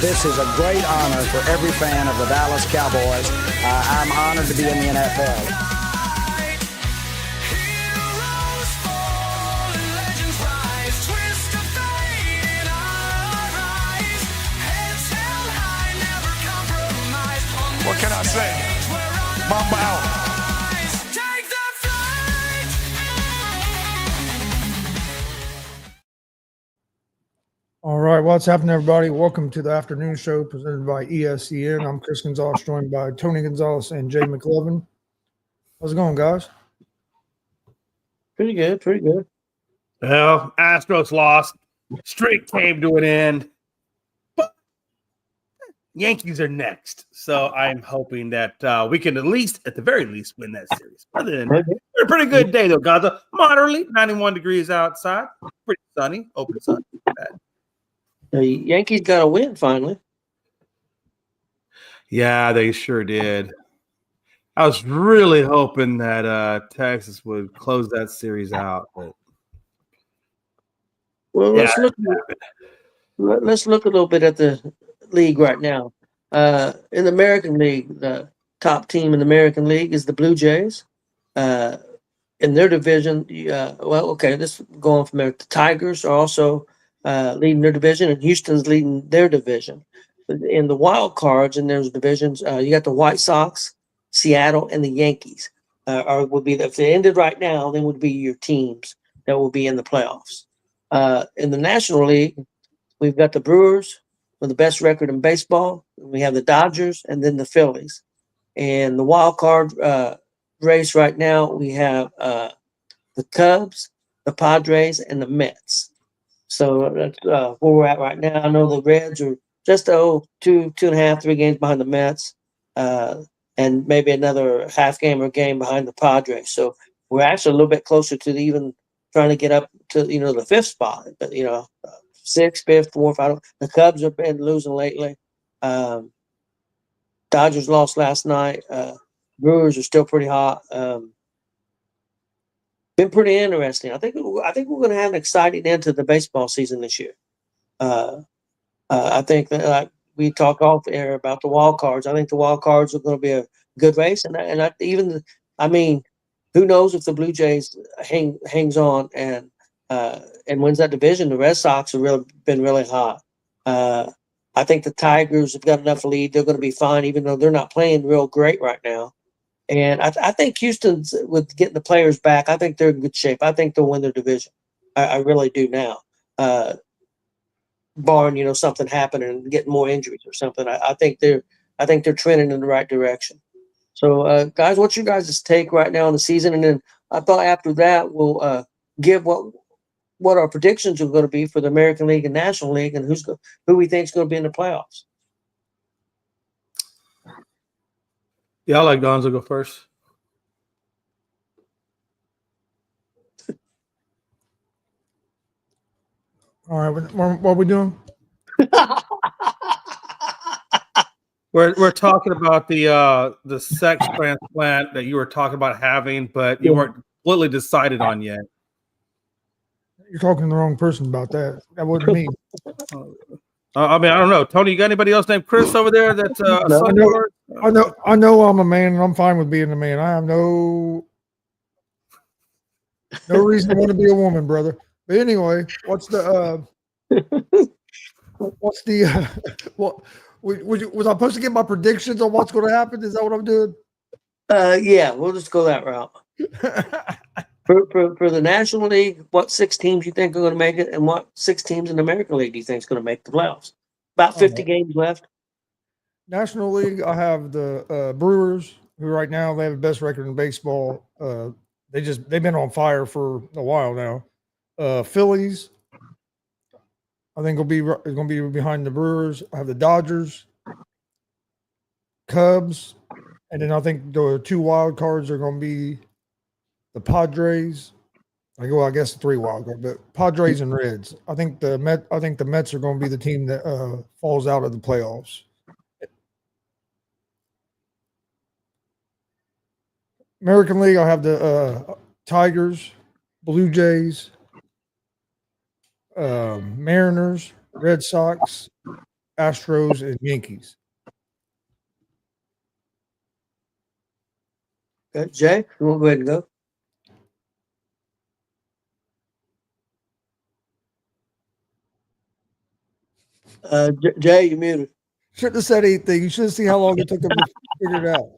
this is a great honor for every fan of the Dallas Cowboys. I'm honored to be in the NFL. What can I say? Mamba out. All right, what's happening, everybody? Welcome to the afternoon show presented by ESCN. I'm Chris Gonzalez, joined by Tony Gonzalez and Jay McLovin. How's it going, guys? Pretty good, pretty good. Well, Astros lost. Streak came to an end. But Yankees are next. So I'm hoping that we can at the very least, win that series. Other than that, a pretty good day, though, Gonzo. Moderately, 91 degrees outside. Pretty sunny, open sun. The Yankees got a win finally. Yeah, they sure did. I was really hoping that Texas would close that series out. But Well, let's look a little bit at the league right now. In the American League, the top team in the American League is the Blue Jays. In their division, let's go on from there. The Tigers are also leading their division, and Houston's leading their division. In the wild cards in those divisions, you got the White Sox, Seattle, and the Yankees. Would be if they ended right now, then would be your teams that will be in the playoffs. In the National League, we've got the Brewers with the best record in baseball. We have the Dodgers, and then the Phillies. And the wild card race right now, we have the Cubs, the Padres, and the Mets. So that's where we're at right now. I know the Reds are just 2.5, 3 games behind the Mets, and maybe another half game or game behind the Padres. So we're actually a little bit closer to even trying to get up to the 5th spot. But 6th, 5th, 4th. The Cubs have been losing lately. Dodgers lost last night. Brewers are still pretty hot. Been pretty interesting. I think we're going to have an exciting end to the baseball season this year. I think that we talked off air about the wild cards. I think the wild cards are going to be a good race, who knows if the Blue Jays hangs on and wins that division? The Red Sox have been really hot. I think the Tigers have got enough lead; they're going to be fine, even though they're not playing real great right now. And I think Houston's, with getting the players back, I think they're in good shape. I think they'll win their division. I really do now. Barring something happening and getting more injuries or something. I think they're trending in the right direction. So, guys, what's your guys' take right now on the season? And then I thought after that we'll give what our predictions are going to be for the American League and National League, and who we think is going to be in the playoffs. Yeah, I'll let Gonzo go first. All right, what are we doing? We're talking about the sex transplant that you were talking about having, but you weren't completely decided on yet. You're talking to the wrong person about that. That wasn't me. I don't know. Tony, you got anybody else named Chris over there that's I know I'm a man, and I'm fine with being a man. I have no reason to want to be a woman, brother. But anyway, was I supposed to get my predictions on what's going to happen? Is that what I'm doing? Yeah, we'll just go that route. For the National League, what 6 teams you think are going to make it, and what 6 teams in the American League do you think is going to make the playoffs? About 50 games left. National League, I have the Brewers, who right now they have the best record in baseball. They've been on fire for a while now. Phillies, I think is going to be behind the Brewers. I have the Dodgers, Cubs, and then I think the 2 wild cards are going to be the Padres. I guess 3 wild cards, but Padres and Reds. I think the Mets are going to be the team that falls out of the playoffs. American League, I have the Tigers, Blue Jays, Mariners, Red Sox, Astros, and Yankees. Okay, Jay, you want to go ahead and go? Jay, you muted. Shouldn't have said anything. You should have seen how long it took them to figure it out.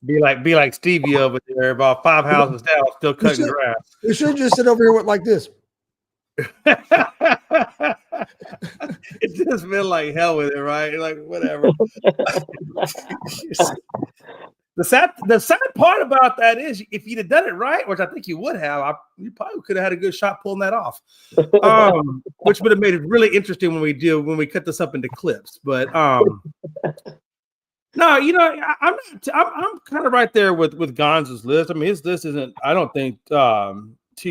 Be like Stevie over there, about 5 houses down, still cutting grass. You should just sit over here with like this. It just feel like hell with it, right? Like whatever. The sad part about that is, if you'd have done it right, which I think you would have, you probably could have had a good shot pulling that off. Which would have made it really interesting when we cut this up into clips. But no, I'm kind of right there with Gonzo's list. I mean, his list isn't, I don't think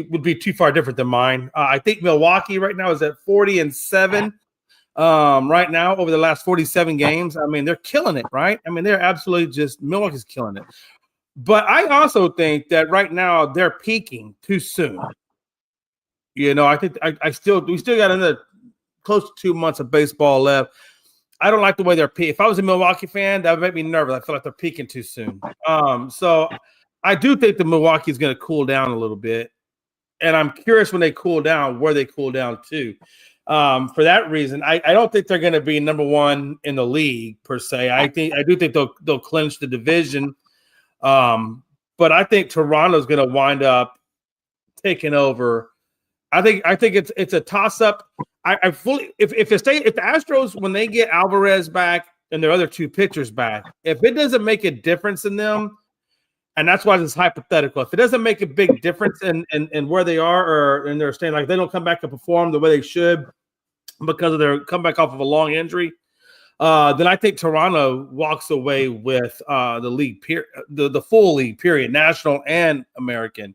would be too far different than mine. I think Milwaukee right now is at 40-7. Right now over the last 47 games. I mean, they're killing it, right? I mean, they're absolutely just Milwaukee's killing it. But I also think that right now they're peaking too soon. I think we still got another close to 2 months of baseball left. I don't like the way they're peaking. If I was a Milwaukee fan, that would make me nervous. I feel like they're peaking too soon. So I do think the Milwaukee is going to cool down a little bit. And I'm curious when they cool down, where they cool down to. For that reason, I don't think they're going to be number one in the league per se. I do think they'll clinch the division, but I think Toronto's going to wind up taking over. I think it's a toss up. I fully if the Astros, when they get Alvarez back and their other 2 pitchers back, if it doesn't make a difference in them. And that's why this is hypothetical. If it doesn't make a big difference in where they are or in their stand, like they don't come back and perform the way they should because of their comeback off of a long injury, then I think Toronto walks away with the league, the full league, period, national and American.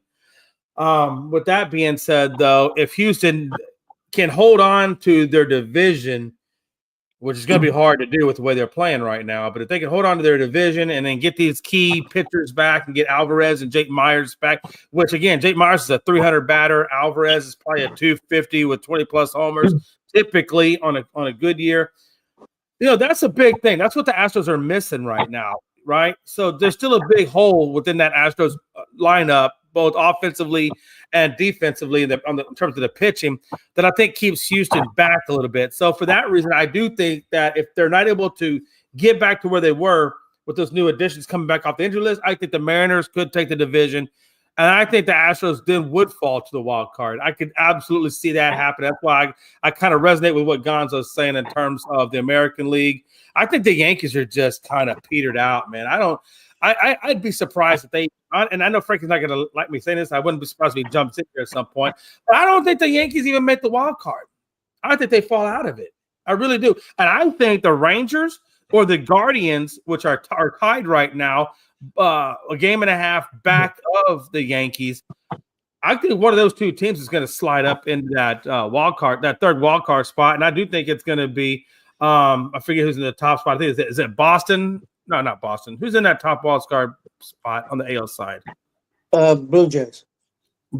With that being said, though, if Houston can hold on to their division, which is going to be hard to do with the way they're playing right now. But if they can hold on to their division and then get these key pitchers back and get Alvarez and Jake Myers back, which, again, Jake Myers is a 300 batter. Alvarez is probably a 250 with 20-plus homers, typically on a good year. That's a big thing. That's what the Astros are missing right now, right? So there's still a big hole within that Astros lineup, both offensively and defensively in terms of the pitching, that I think keeps Houston back a little bit. So for that reason, I do think that if they're not able to get back to where they were with those new additions coming back off the injury list, I think the Mariners could take the division. And I think the Astros then would fall to the wild card. I could absolutely see that happen. That's why I kind of resonate with what Gonzo's saying in terms of the American League. I think the Yankees are just kind of petered out, man. I'd be surprised if they, and I know Frankie's not going to like me saying this. I wouldn't be surprised if he jumps in here at some point. But I don't think the Yankees even make the wild card. I think they fall out of it. I really do. And I think the Rangers or the Guardians, which are tied right now, a game and a half back of the Yankees, I think one of those 2 teams is going to slide up into that wild card, that third wild card spot. And I do think it's going to be, I forget who's in the top spot. I think is it Boston? No, not Boston. Who's in that top wild card spot on the AL side? Blue Jays.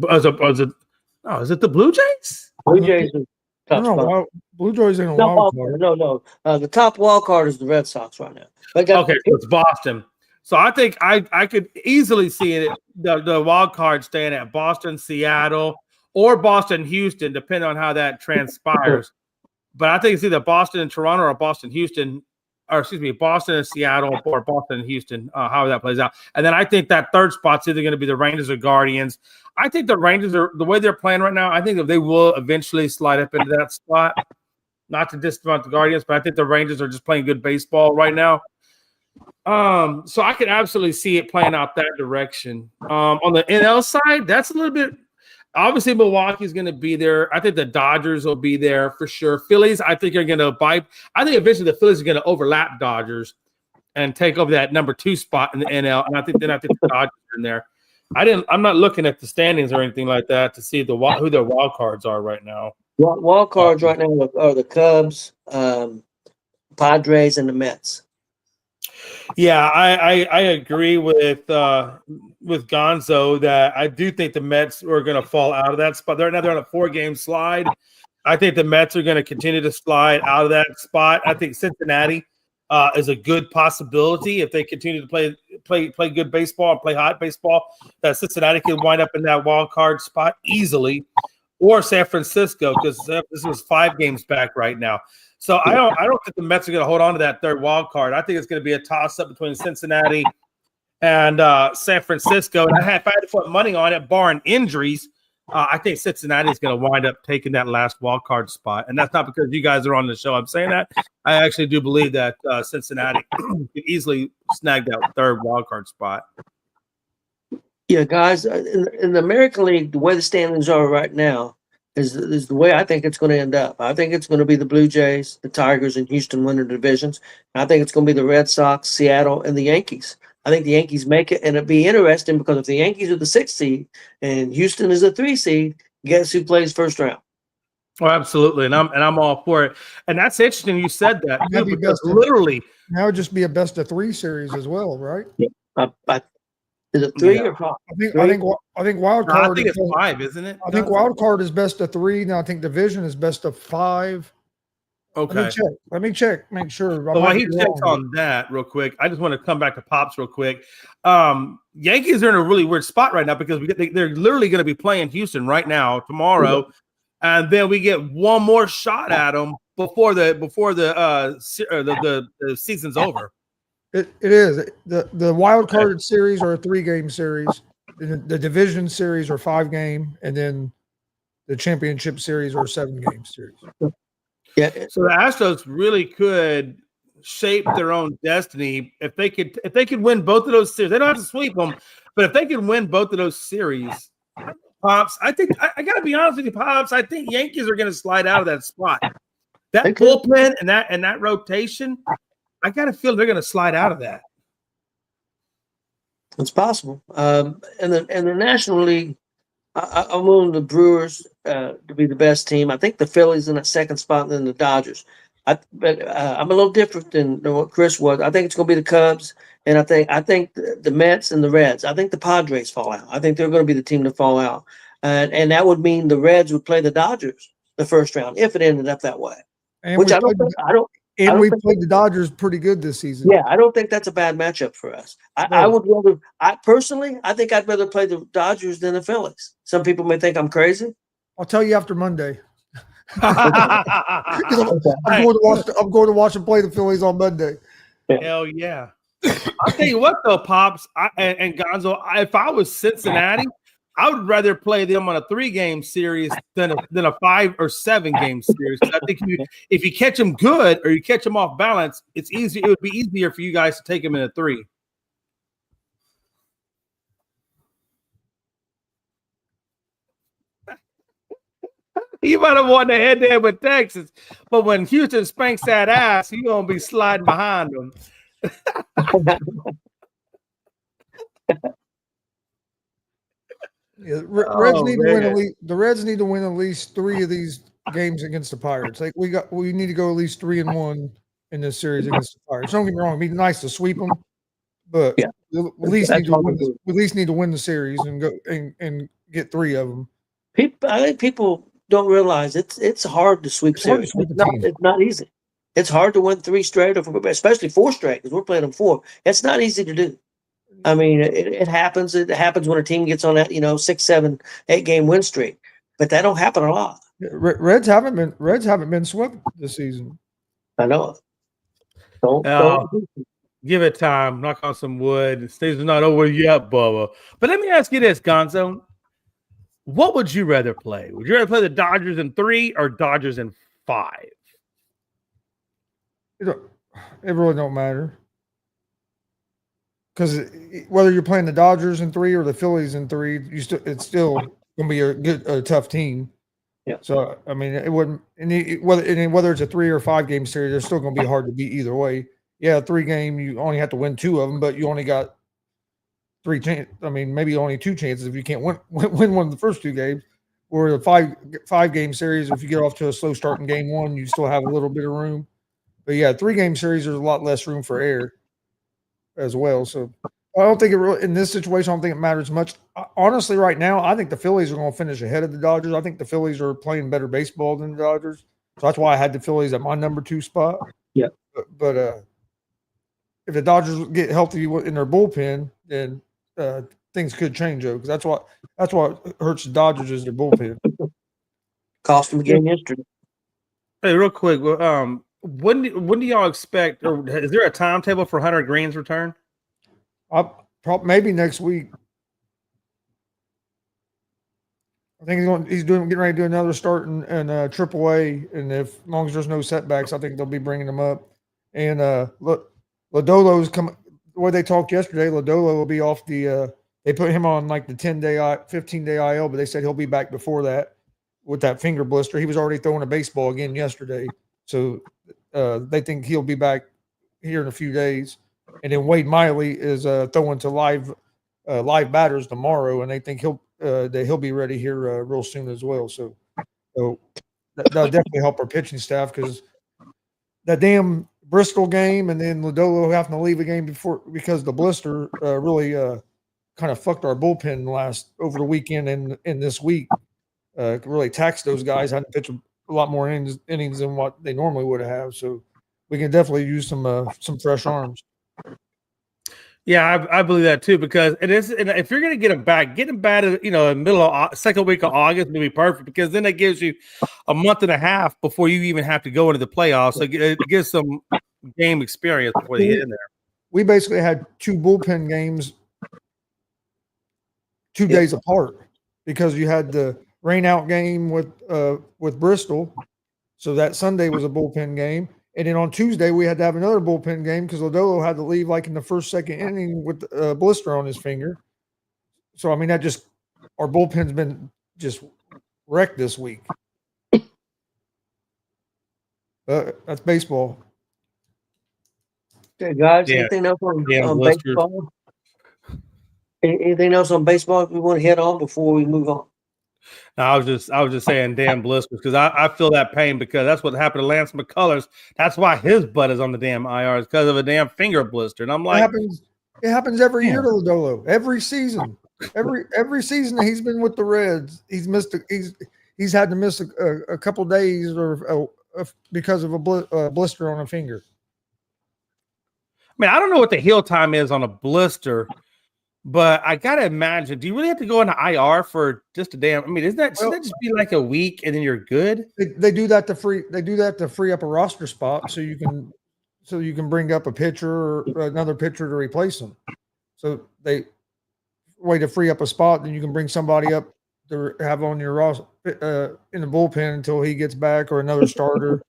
Is it the Blue Jays? Blue Jays are top spot. No, Blue Jays ain't a wild card. No. The top wild card is the Red Sox right now. Okay, so it's Boston. So I think I could easily see it, the wild card staying at Boston, Seattle, or Boston, Houston, depending on how that transpires. But I think it's either Boston and Toronto or Boston, Houston. Or excuse me, Boston and Seattle, or Boston and Houston, how that plays out. And then I think that third spot's either going to be the Rangers or Guardians. I think the Rangers are, the way they're playing right now, I think that they will eventually slide up into that spot. Not to discount the Guardians, but I think the Rangers are just playing good baseball right now. So I could absolutely see it playing out that direction. On the NL side, that's a little bit. Obviously, Milwaukee's going to be there. I think the Dodgers will be there for sure. Phillies, I think, are going to bite. I think eventually the Phillies are going to overlap Dodgers and take over that number 2 spot in the NL. And I think the Dodgers are in there. I'm not looking at the standings or anything like that to see who their wild cards are right now. Wild cards right now are the Cubs, Padres, and the Mets. Yeah, I agree with Gonzo that I do think the Mets are going to fall out of that spot. They're on a 4-game slide. I think the Mets are going to continue to slide out of that spot. I think Cincinnati is a good possibility if they continue to play good baseball and play hot baseball. That Cincinnati can wind up in that wild card spot easily, or San Francisco, because this is 5 games back right now. So I don't think the Mets are going to hold on to that third wild card. I think it's going to be a toss up between Cincinnati and San Francisco. And if I had to put money on it, barring injuries, I think Cincinnati is going to wind up taking that last wild card spot. And that's not because you guys are on the show. I'm saying that. I actually do believe that Cincinnati can easily snag that third wild card spot. Yeah, guys, in the American League, the way the standings are right now is the way I think it's going to end up. I think it's going to be the Blue Jays, the Tigers, and Houston winning divisions. I think it's going to be the Red Sox, Seattle, and the Yankees. I think the Yankees make it, and it'd be interesting because if the Yankees are the 6th seed and Houston is a 3 seed, guess who plays first round? Oh, absolutely, and I'm all for it. And that's interesting you said that too, because literally now it'd just be a best of 3 series as well, right? Yeah. Is it 3 or 5? I think wild card. I think it's 5, isn't it? I think wild card is best of 3. Now I think division is best of 5. Okay. Let me check. Make sure. Well, while he checks on that real quick, I just want to come back to Pops real quick. Yankees are in a really weird spot right now because they're literally going to be playing Houston right now tomorrow, and then we get one more shot at them before the season's over. It is the wild card series are a 3-game series. The division series are 5-game, and then the championship series are a 7-game series. Yeah. So the Astros really could shape their own destiny if they could win both of those series. They don't have to sweep them, but if they can win both of those series, Pops, I think I got to be honest with you, Pops. I think Yankees are going to slide out of that spot. That bullpen and that rotation, I got to feel they're going to slide out of that. It's possible. And the National League, I'm willing the Brewers to be the best team. I think the Phillies in that 2nd spot, and then the Dodgers. But I'm a little different than what Chris was. I think it's going to be the Cubs, and I think the Mets and the Reds. I think the Padres fall out. I think they're going to be the team to fall out, and that would mean the Reds would play the Dodgers the first round if it ended up that way. And which we played the Dodgers pretty good this season. Yeah, I don't think that's a bad matchup for us. I would rather. I think I'd rather play the Dodgers than the Phillies. Some people may think I'm crazy. I'll tell you after Monday. I'm going to watch them play the Phillies on Monday. Hell yeah! I'll tell you what, though, Pops and Gonzo. If I was Cincinnati, I would rather play them on a 3-game series than a 5 or 7-game series. I think if you catch them good or you catch them off balance, it's easy. It would be easier for you guys to take them in a 3. You might have won the head-to-head with Texas, but when Houston spanks that ass, you're gonna be sliding behind them. Yeah, the Reds need to win at least 3 of these games against the Pirates. Like we need to go at least 3-1 in this series against the Pirates. Don't get me wrong; it'd be nice to sweep them, but we at least need to win the series and go and get 3 of them. I think people don't realize it's hard to sweep series. It's not easy. It's hard to win 3 straight, or especially 4 straight, because we're playing them 4. It's not easy to do. I mean, it happens. It happens when a team gets on that 6, 7, 8-game win streak, but that don't happen a lot. Reds haven't been swept this season. I know. Don't give it time. Knock on some wood. The season's not over yet, Bubba. But let me ask you this, Gonzo. What would you rather play? Would you rather play the Dodgers in 3 or Dodgers in 5? It really don't matter. Because whether you're playing the Dodgers in 3 or the Phillies in 3, it's still going to be a tough team. Yeah. So I mean, it wouldn't. Whether it's a 3 or 5-game series, they're still going to be hard to beat either way. Yeah, 3-game, you only have to win 2 of them, but you only got 3 chances. I mean, maybe only 2 chances if you can't win one of the first 2 games. Or the 5-game series, if you get off to a slow start in game 1, you still have a little bit of room. But yeah, 3-game series, there's a lot less room for error as well. So I don't think it really in this situation. I don't think it matters much. Honestly, right now, I think the Phillies are going to finish ahead of the Dodgers. I think the Phillies are playing better baseball than the Dodgers, so that's why I had the Phillies at my number 2 spot. Yeah. But if the Dodgers get healthy in their bullpen, then things could change, though, because that's what hurts the Dodgers is their bullpen. Cost them again yesterday. Hey, real quick, when do y'all expect, or is there a timetable for Hunter Green's return? Maybe next week. I think getting ready to do another start in AAA, and as long as there's no setbacks, I think they'll be bringing him up. And Lodolo's coming. The way they talked yesterday, Lodolo will be off the. They put him on like the 10-day, 15-day IL, but they said he'll be back before that with that finger blister. He was already throwing a baseball again yesterday, so they think he'll be back here in a few days. And then Wade Miley is throwing to live batters tomorrow, and they think he'll be ready here real soon as well. So that'll definitely help our pitching staff, because that damn Bristol game and then Lodolo having to leave a game because the blister really kind of fucked our bullpen over the weekend and this week. Really taxed those guys, had to pitch a lot more innings than what they normally would have. So we can definitely use some fresh arms. Yeah, I believe that too, because it is. And if you're going to get him back in the middle of second week of August, would be perfect, because then it gives you a month and a half before you even have to go into the playoffs. So it gives some game experience before they get in there. We basically had 2 bullpen games 2 days apart, because you had the rain out game with Bristol, so that Sunday was a bullpen game. And then on Tuesday, we had to have another bullpen game because Lodolo had to leave like in the first, second inning with a blister on his finger. So, I mean, our bullpen's been just wrecked this week. That's baseball. Okay, guys, anything else on baseball? Anything else on baseball we want to hit on before we move on? No, I was just saying damn blisters, because I feel that pain, because that's what happened to Lance McCullers. That's why his butt is on the damn IR, is because of a damn finger blister. And I'm like, it happens every year to Lodolo. Every season. Every season that he's been with the Reds, he's had to miss a couple days because of a blister on a finger. I mean, I don't know what the heal time is on a blister, but I gotta imagine, do you really have to go into IR for just a damn? I mean, shouldn't that just be like a week and then you're good? They do that to free up a roster spot, so you can bring up a pitcher or another pitcher to replace them. So they way to free up a spot, then you can bring somebody up to have on your roster in the bullpen until he gets back, or another starter.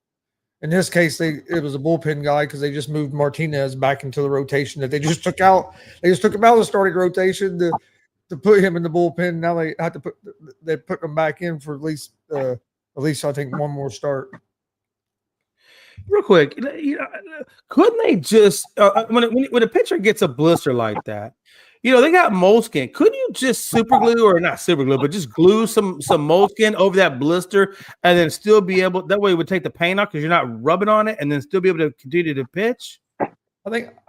In this case, it was a bullpen guy, because they just moved Martinez back into the rotation that they just took out. They just took him out of the starting rotation to put him in the bullpen. Now they have to put him back in for at least I think one more start. Real quick, couldn't they just when a pitcher gets a blister like that, they got moleskin. Couldn't you just super glue, or not super glue, but just glue some moleskin over that blister, and then still be able? That way, it would take the pain off, because you're not rubbing on it, and then still be able to continue to pitch. I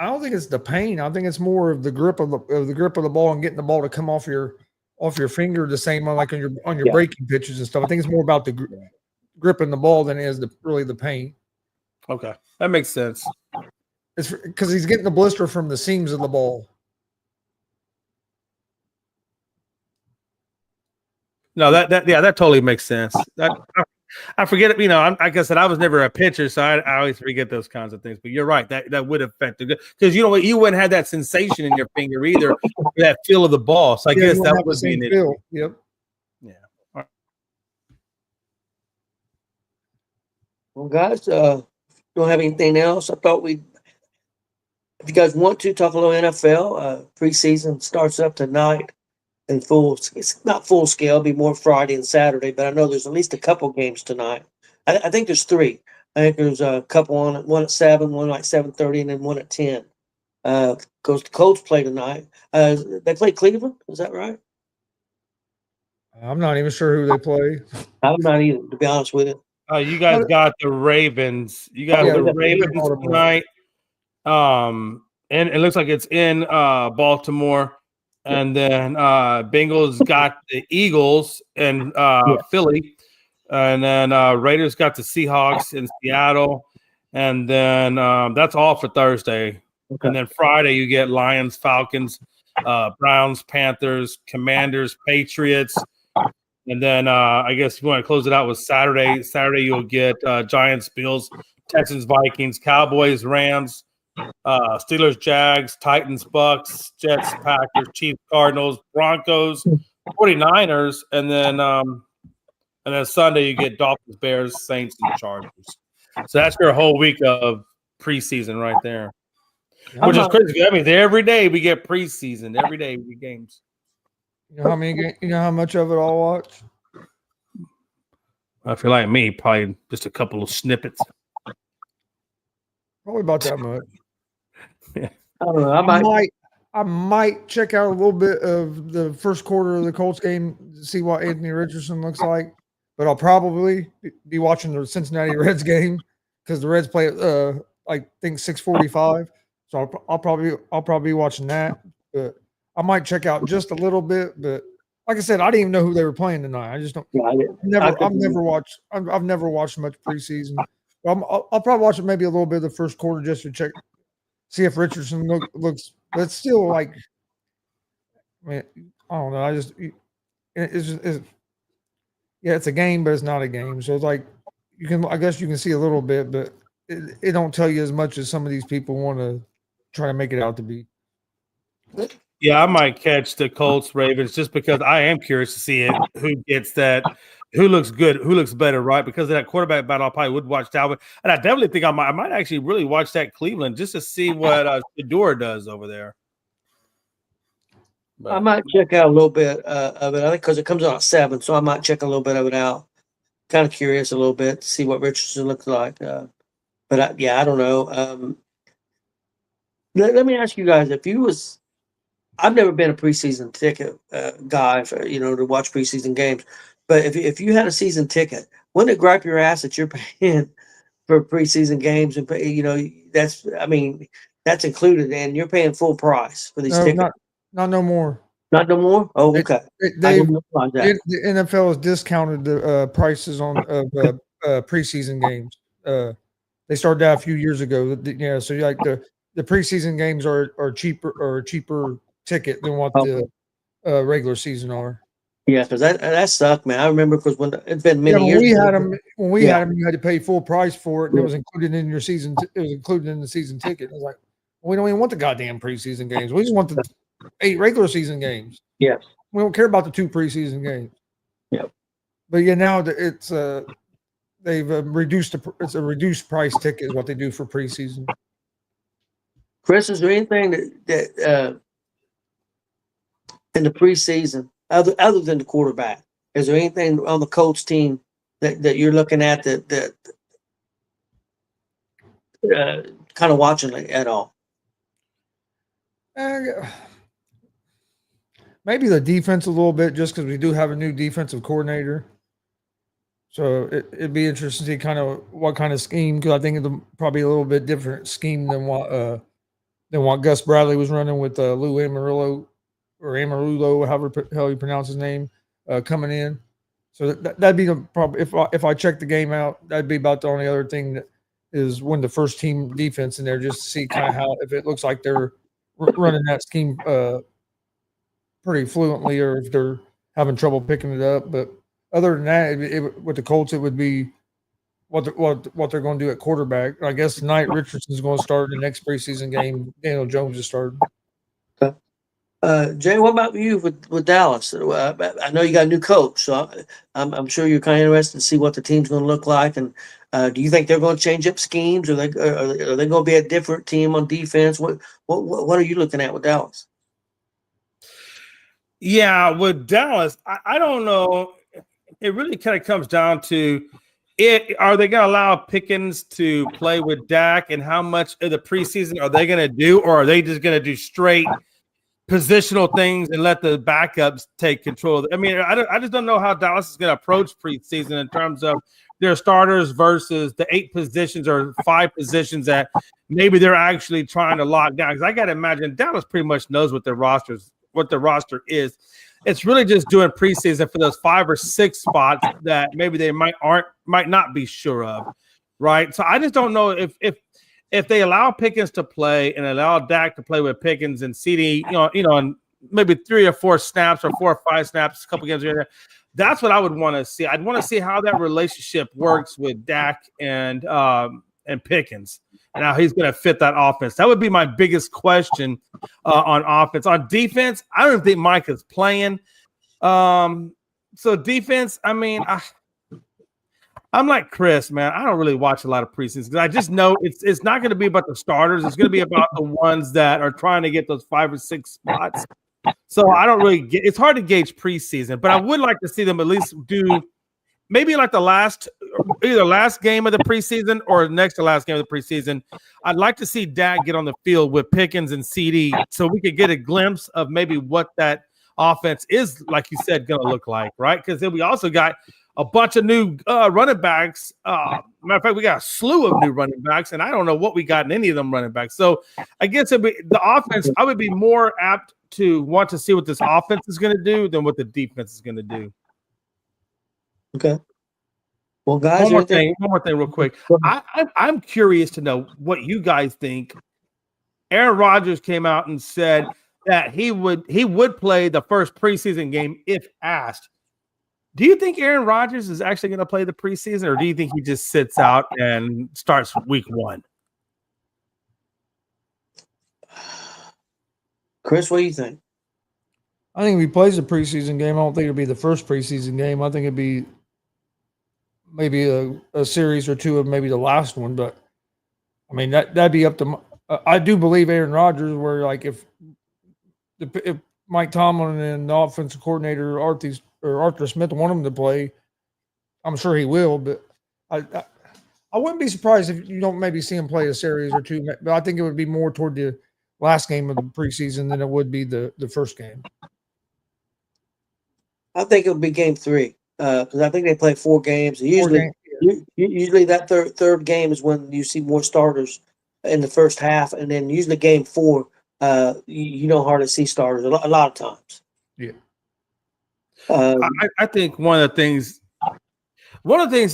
don't think it's the pain. I think it's more of the grip of the ball and getting the ball to come off your finger, the same like on your breaking pitches and stuff. I think it's more about the gripping the ball than it is really the pain. Okay, that makes sense. It's because he's getting the blister from the seams of the ball. No, that totally makes sense. I forget it. Like I said, I was never a pitcher, so I always forget those kinds of things. But you're right, that would affect it, because you wouldn't have that sensation in your finger either, that feel of the ball. So I guess that would be an issue. Yep. Yeah. All right. Well, guys, don't have anything else. I thought if you guys want to talk a little NFL, preseason starts up tonight. And it's not full scale, it'll be more Friday and Saturday, but I know there's at least a couple games tonight. I think there's 3. I think there's a couple one at 7, one like 7:30, and then one at 10. Because the Colts play tonight. They play Cleveland, is that right? I'm not even sure who they play. I'm not either, to be honest with you. You guys got the Ravens. You got the Ravens tonight. and it looks like it's in Baltimore. And then Bengals got the Eagles and Philly. And then Raiders got the Seahawks in Seattle. And then that's all for Thursday. Okay. And then Friday you get Lions, Falcons, Browns, Panthers, Commanders, Patriots. And then I guess if you want to close it out with Saturday. Saturday you'll get Giants, Bills, Texans, Vikings, Cowboys, Rams, Steelers, Jags, Titans, Bucks, Jets, Packers, Chiefs, Cardinals, Broncos, 49ers, and then Sunday you get Dolphins, Bears, Saints, and Chargers. So that's your whole week of preseason right there, which is crazy. I mean, every day we get preseason. Every day we get games. You know how many? You know how much of it I'll watch? If you're like me, probably just a couple of snippets. Probably about that much. I don't know. I might check out a little bit of the first quarter of the Colts game to see what Anthony Richardson looks like. But I'll probably be watching the Cincinnati Reds game because the Reds play at I think 6:45. So I'll probably be watching that. But I might check out just a little bit. But like I said, I didn't even know who they were playing tonight. I just don't. I've never watched much preseason. I'll probably watch maybe a little bit of the first quarter just to check, see if Richardson looks. But it's still like, I mean, I don't know. It's a game, but it's not a game. So it's like I guess you can see a little bit, but it don't tell you as much as some of these people want to try to make it out to be. Yeah, I might catch the Colts, Ravens, just because I am curious to see who gets that, who looks good, who looks better, right? Because of that quarterback battle, I probably would watch Dalvin, and I definitely think I might actually really watch that Cleveland just to see what Shedeur does over there. But I might check out a little bit of it. I think because it comes out at 7, so I might check a little bit of it out. Kind of curious a little bit to see what Richardson looks like. But I don't know. Let me ask you guys: if you was, I've never been a preseason ticket guy for to watch preseason games. But if you had a season ticket, wouldn't it gripe your ass that you're paying for preseason games and that's included and you're paying full price for these tickets? Not no more. Not no more? Oh, okay. The NFL has discounted the prices on preseason games. They started that a few years ago. So like the preseason games are cheaper ticket than what the regular season are. Yeah, because that sucked, man. I remember because when it's been many years. When we had them, you had to pay full price for it, and it was included in your season. It was included in the season ticket. I was like, we don't even want the goddamn preseason games. We just want the 8 regular season games. Yes. We don't care about the 2 preseason games. Yep. But yeah, now it's they've reduced it's a reduced price ticket is what they do for preseason. Chris, is there anything that in the preseason other than the quarterback? Is there anything on the Colts team that you're looking at that kind of watching at all? Maybe the defense a little bit, just because we do have a new defensive coordinator. So it'd be interesting to see kind of what kind of scheme, because I think it's probably a little bit different scheme than what Gus Bradley was running with Lou Amarillo or Amarulo, however hell you pronounce his name, coming in. So that'd be probably if I check the game out, that'd be about the only other thing that is when the first team defense in there, just to see kind of how if it looks like they're running that scheme pretty fluently, or if they're having trouble picking it up. But other than that, with the Colts, it would be what they're going to do at quarterback. I guess tonight Richardson's going to start the next preseason game. Daniel Jones is starting. Jay, what about you with Dallas? I know you got a new coach, so I'm sure you're kind of interested to see what the team's going to look like. And do you think they're going to change up schemes, or are they going to be a different team on defense? What are you looking at with Dallas? Yeah, with Dallas, I don't know. It really kind of comes down to are they going to allow Pickens to play with Dak, and how much of the preseason are they going to do, or are they just going to do straight positional things and let the backups take control? I mean, I just don't know how Dallas is going to approach preseason in terms of their starters versus the 8 positions or 5 positions that maybe they're actually trying to lock down. Because I got to imagine Dallas pretty much knows what their roster is. It's really just doing preseason for those 5 or 6 spots that maybe they might not be sure of, right? So I just don't know if they allow Pickens to play and allow Dak to play with Pickens and CD, and maybe 3 or 4 snaps or 4 or 5 snaps, a couple games here. That's what I would want to see. I'd want to see how that relationship works with Dak and Pickens and how he's going to fit that offense. That would be my biggest question on offense. On defense, I don't think Mike is playing. So defense, I mean, I'm like Chris, man. I don't really watch a lot of preseason because I just know it's not going to be about the starters. It's going to be about the ones that are trying to get those 5 or 6 spots. So I don't really get. It's hard to gauge preseason, but I would like to see them at least do maybe like either last game of the preseason or next to last game of the preseason. I'd like to see Dak get on the field with Pickens and CD so we could get a glimpse of maybe what that offense is, like you said, going to look like, right? Because then we also got a bunch of new running backs. Matter of fact, we got a slew of new running backs, and I don't know what we got in any of them running backs. So I guess the offense, I would be more apt to want to see what this offense is going to do than what the defense is going to do. Okay. Well, guys, one more thing real quick. I'm curious to know what you guys think. Aaron Rodgers came out and said that he would play the first preseason game if asked. Do you think Aaron Rodgers is actually going to play the preseason, or do you think he just sits out and starts week 1? Chris, what do you think? I think if he plays a preseason game, I don't think it'll be the first preseason game. I think it'd be maybe a series or 2 of maybe the last one. But I mean that'd be up to. I do believe Aaron Rodgers, where like if Mike Tomlin and the offensive coordinator Arthur Smith want him to play, I'm sure he will. But I wouldn't be surprised if you don't maybe see him play a series or 2. But I think it would be more toward the last game of the preseason than it would be the first game. I think it would be game 3 because I think they play 4 games. Usually that third game is when you see more starters in the first half, and then usually game 4, you don't hardly see starters a lot of times. Yeah. I think one of the things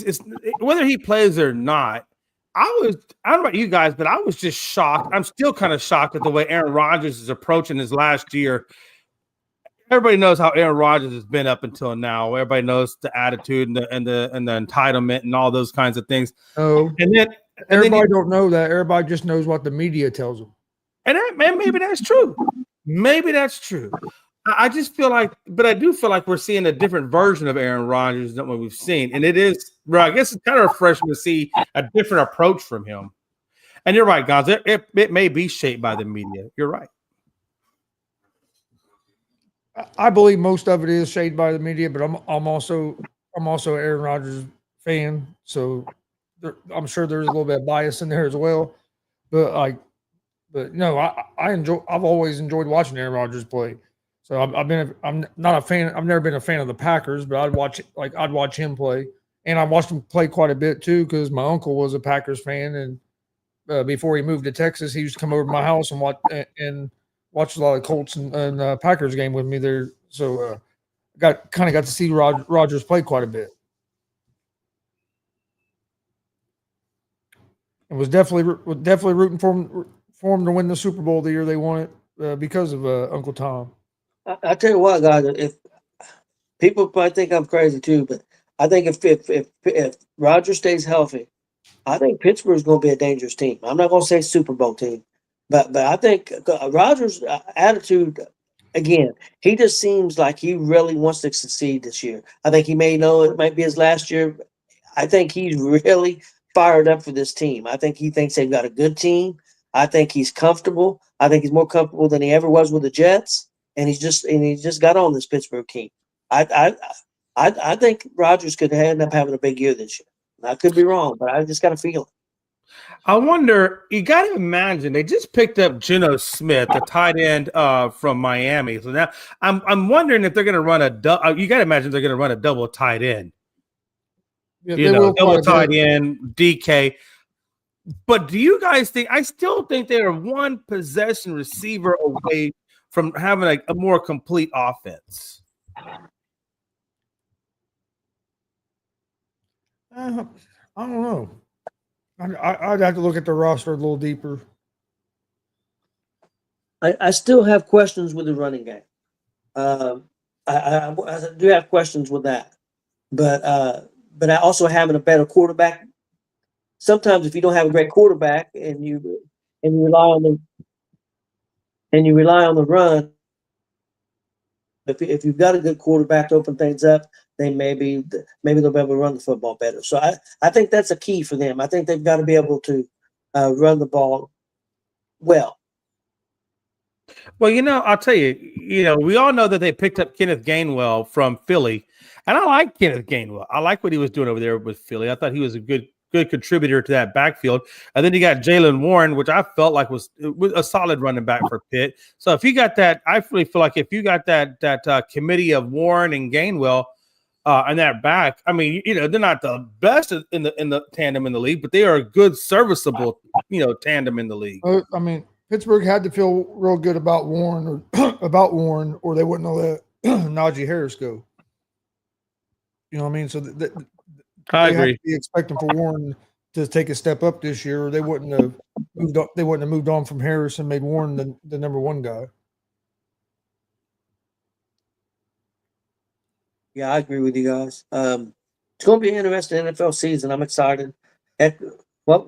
is whether he plays or not. I don't know about you guys, but I was just shocked. I'm still kind of shocked at the way Aaron Rodgers is approaching his last year. Everybody knows how Aaron Rodgers has been up until now. Everybody knows the attitude and the entitlement and all those kinds of things. Oh, and then everybody don't know that. Everybody just knows what the media tells them. And maybe that's true. Maybe that's true. I just feel like, but I do feel like we're seeing a different version of Aaron Rodgers than what we've seen. And it is, I guess it's kind of refreshing to see a different approach from him. And you're right, guys. It may be shaped by the media. You're right. I believe most of it is shaped by the media, but I'm also Aaron Rodgers fan, so I'm sure there's a little bit of bias in there as well. But no, I've always enjoyed watching Aaron Rodgers play. So I'm not a fan. I've never been a fan of the Packers, but I'd watch him play, and I watched him play quite a bit too because my uncle was a Packers fan, and before he moved to Texas, he used to come over to my house and watch a lot of Colts and Packers game with me there. So got to see Rodgers play quite a bit, and was definitely rooting for him to win the Super Bowl the year they won it because of Uncle Tom. I tell you what, guys, if people probably think I'm crazy too, but I think if Rodgers stays healthy, I think Pittsburgh's going to be a dangerous team. I'm not going to say Super Bowl team, but I think Rodgers' attitude, again, he just seems like he really wants to succeed this year. I think he may know it might be his last year. I think he's really fired up for this team. I think he thinks they've got a good team. I think he's comfortable. I think he's more comfortable than he ever was with the Jets. And he just got on this Pittsburgh team. I think Rodgers could end up having a big year this year. I could be wrong, but I just got a feeling. I wonder. You got to imagine they just picked up Geno Smith, the tight end from Miami. So now I'm wondering if they're going to run you got to imagine they're going to run a double tight end. Yeah, You they know, will double quite a tight bit. end, DK. But do you guys think? I still think they are one possession receiver away from having a more complete offense. I don't know. I'd have to look at the roster a little deeper. I still have questions with the running game. I do have questions with that, but I also having a better quarterback. Sometimes if you don't have a great quarterback and you rely on the run, if you've got a good quarterback to open things up, then maybe they'll be able to run the football better. So I think that's a key for them. I think they've got to be able to run the ball well. Well, I'll tell you, we all know that they picked up Kenneth Gainwell from Philly, and I like Kenneth Gainwell. I like what he was doing over there with Philly. I thought he was a good contributor to that backfield. And then you got Jaylen Warren, which I felt like was a solid running back for Pitt. So if you got that, I really feel like if you got that committee of Warren and Gainwell and that back, I mean, they're not the best in the tandem in the league, but they are a good, serviceable, tandem in the league. I mean, Pittsburgh had to feel real good about Warren, or they wouldn't have let Najee Harris go. You know what I mean? So I they agree. have to be expecting for Warren to take a step up this year, or they wouldn't have moved on. They wouldn't have moved on from Harris and made Warren the number one guy. Yeah, I agree with you guys. It's going to be an interesting NFL season. I'm excited. At what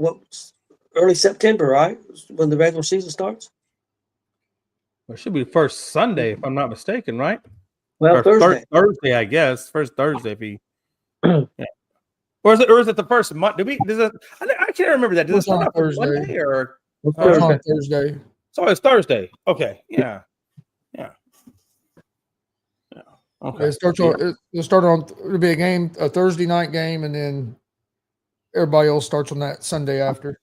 early September, right? When the regular season starts. It should be the first Sunday, if I'm not mistaken, right? Well, Or Thursday. Thursday, I guess. First Thursday, if he. Yeah. Or is it the first month? I can't remember that. Does it It's on start off Thursday. Monday or? It's It's Thursday. on Thursday. So it's Thursday. Okay. Yeah. Okay. It starts on. It'll be a game, a Thursday night game, and then everybody else starts on that Sunday after.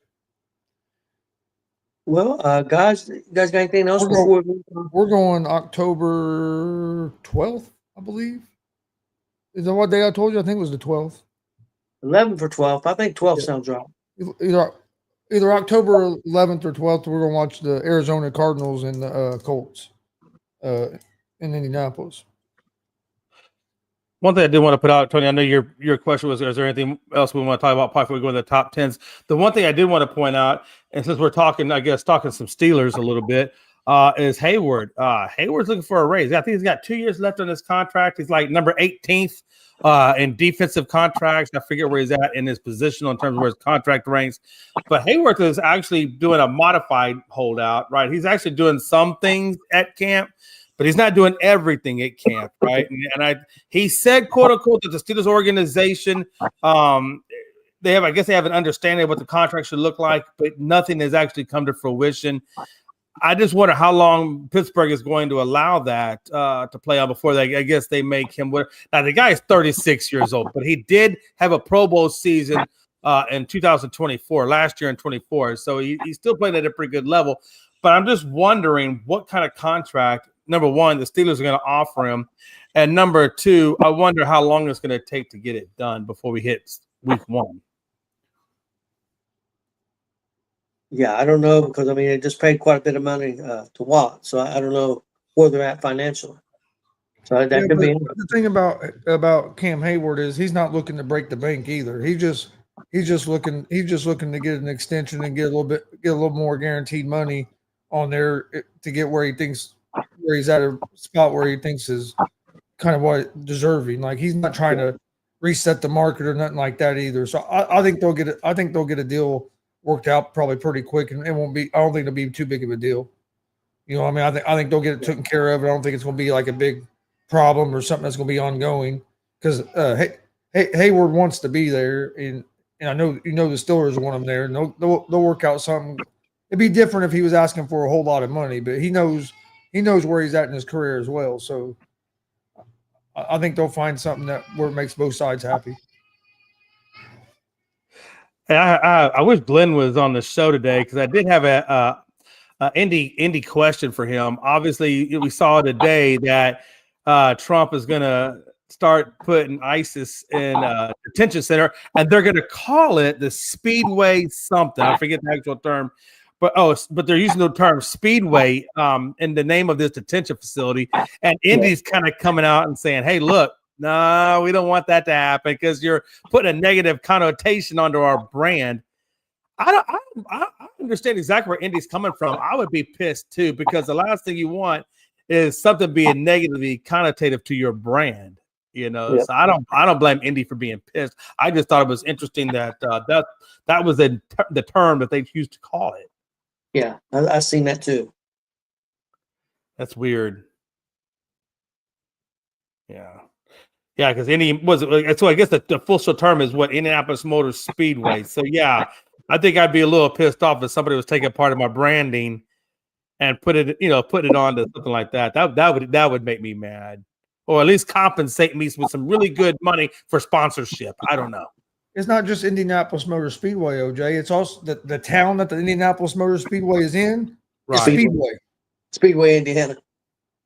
Well, guys, you guys got anything else We're before? We're going October 12th, I believe. Is that what day I told you? I think it was the 12th. 11 for 12. I think 12 Yeah. sounds right. Either October 11th or 12th, we're going to watch the Arizona Cardinals and the Colts in Indianapolis. One thing I did want to put out, Tony, I know your question was, is there anything else we want to talk about before we go to the top 10s? The one thing I did want to point out, and since we're talking some Steelers a little bit, is Hayward. Hayward's looking for a raise. I think he's got 2 years left on his contract. He's like number 18th in defensive contracts. I forget where he's at in his position in terms of where his contract ranks. But Hayward is actually doing a modified holdout, right? He's actually doing some things at camp, but he's not doing everything at camp, right? He said, quote unquote, that the Steelers organization, they have an understanding of what the contract should look like, but nothing has actually come to fruition. I just wonder how long Pittsburgh is going to allow that to play out before they make him. Now the guy is 36 years old, but he did have a Pro Bowl season in 2024, last year in 24. So he's still playing at a pretty good level. But I'm just wondering what kind of contract, number one, the Steelers are going to offer him. And number two, I wonder how long it's going to take to get it done before we hit week one. Yeah, I don't know because, they just paid quite a bit of money to Watt. So I don't know where they're at financially. So that could be. The thing about Cam Hayward is he's not looking to break the bank either. He's just looking to get an extension and get a little more guaranteed money on there to get where he's at a spot where he thinks is kind of what deserving. Like he's not trying to reset the market or nothing like that either. So I think they'll get it. I think they'll get a deal worked out probably pretty quick, and it won't be. I don't think it'll be too big of a deal. I think they'll get it taken care of. I don't think it's going to be like a big problem or something that's going to be ongoing because Hayward wants to be there, and I know the Steelers want him there, and they'll work out something. It'd be different if he was asking for a whole lot of money, but he knows where he's at in his career as well. So I think they'll find something where it makes both sides happy. Hey, I wish Glenn was on the show today because I did have a Indy question for him. Obviously, we saw today that Trump is going to start putting ISIS in a detention center, and they're going to call it the Speedway something. I forget the actual term, but they're using the term Speedway in the name of this detention facility. And Indy's kind of coming out and saying, "Hey, look, no, we don't want that to happen because you're putting a negative connotation onto our brand." I understand exactly where Indy's coming from. I would be pissed too, because the last thing you want is something being negatively connotative to your brand. So I don't blame Indy for being pissed. I just thought it was interesting that that was the term that they used to call it. Yeah, I've seen that too. That's weird. Yeah, because Indy was so. I guess the official term is what, Indianapolis Motor Speedway. So yeah, I think I'd be a little pissed off if somebody was taking part of my branding and put it onto something like that. That would make me mad, or at least compensate me with some really good money for sponsorship. I don't know. It's not just Indianapolis Motor Speedway, OJ. It's also the town that the Indianapolis Motor Speedway is in. Right. Speedway. Speedway, Indiana.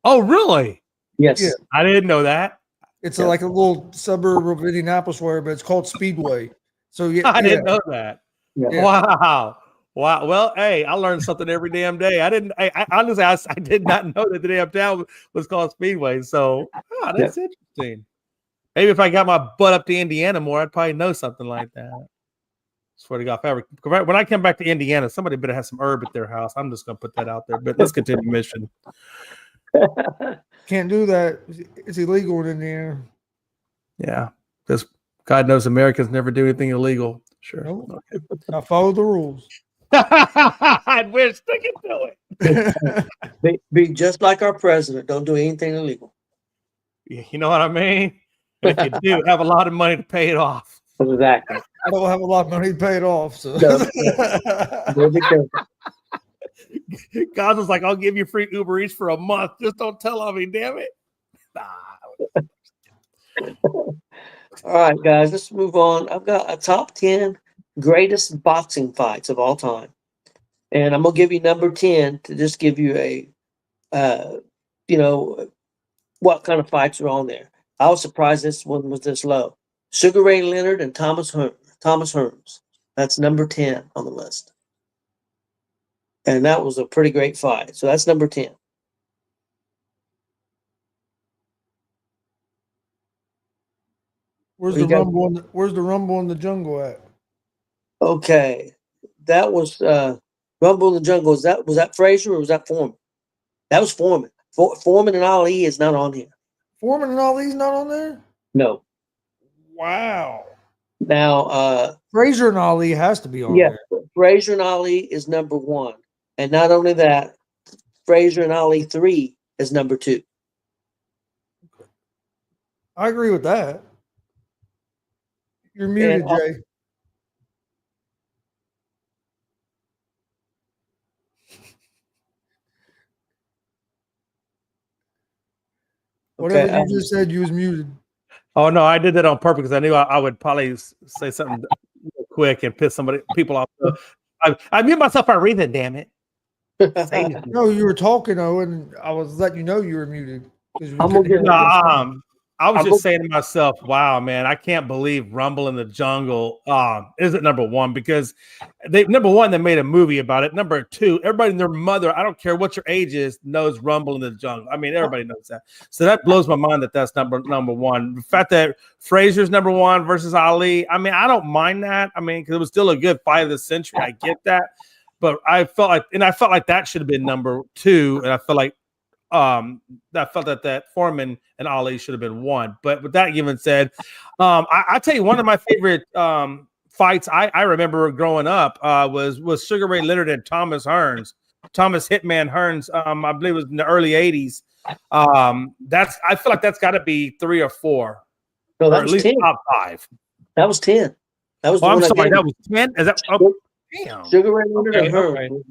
Oh, really? Yes. Yeah. I didn't know that. It's like a little suburb of Indianapolis, but it's called Speedway. So yeah, I didn't know that. Yeah. Wow. Well, hey, I learned something every damn day. I honestly, I did not know that the damn town was called Speedway. So that's interesting. Maybe if I got my butt up to Indiana more, I'd probably know something like that. Swear to God, when I come back to Indiana, somebody better have some herb at their house. I'm just going to put that out there. But let's continue mission. Can't do that. It's illegal in Indiana. Yeah, because God knows Americans never do anything illegal. Sure. Nope. I follow the rules. I'd wish sticking to it. Be just like our president. Don't do anything illegal. You know what I mean? If you do, have a lot of money to pay it off. Exactly. I don't have a lot of money to pay it off. So God was like, "I'll give you free Uber Eats for a month. Just don't tell on me, damn it." All right, guys, let's move on. I've got a top 10 greatest boxing fights of all time. And I'm going to give you number 10 to just give you a, what kind of fights are on there. I was surprised this one was this low. Sugar Ray Leonard and Thomas Hearns. That's number 10 on the list. And that was a pretty great fight. So that's number 10. Where's the Rumble in the Jungle at? Okay. That was Rumble in the Jungle. Was that Frazier or was that Foreman? That was Foreman. Foreman and Ali is not on here. Foreman and Ali's not on there? No. Wow. Now Frazier and Ali has to be on there. Frazier and Ali is number 1. And not only that, Frazier and Ali 3 is number 2. I agree with that. You're muted, Jay. Whatever you just said, you was muted. Oh no, I did that on purpose because I knew I would probably say something real quick and piss people off. I mute myself by reason, damn it. No, you were talking, and I was letting you know you were muted. I was just saying to myself, wow, man, I can't believe Rumble in the Jungle isn't number 1 because they made a movie about it. Number 2, everybody and their mother, I don't care what your age is, knows Rumble in the Jungle. I mean, everybody knows that. So that blows my mind that that's number 1. The fact that Frazier's number 1 versus Ali, I mean, I don't mind that. I mean, because it was still a good fight of the century. I get that. But I felt like that should have been number 2. And I felt like that Foreman and Ali should have been 1. But with that even said, I tell you, one of my favorite fights I remember growing up was Sugar Ray Leonard and Thomas Hearns. Thomas Hitman Hearns, I believe it was in the early 80s. I feel like that's got to be 3 or 4. No, that or was at least 10. top 5. That was 10. That was I'm sorry, that was 10? Is that damn. Sugar Ray Leonard and Hearns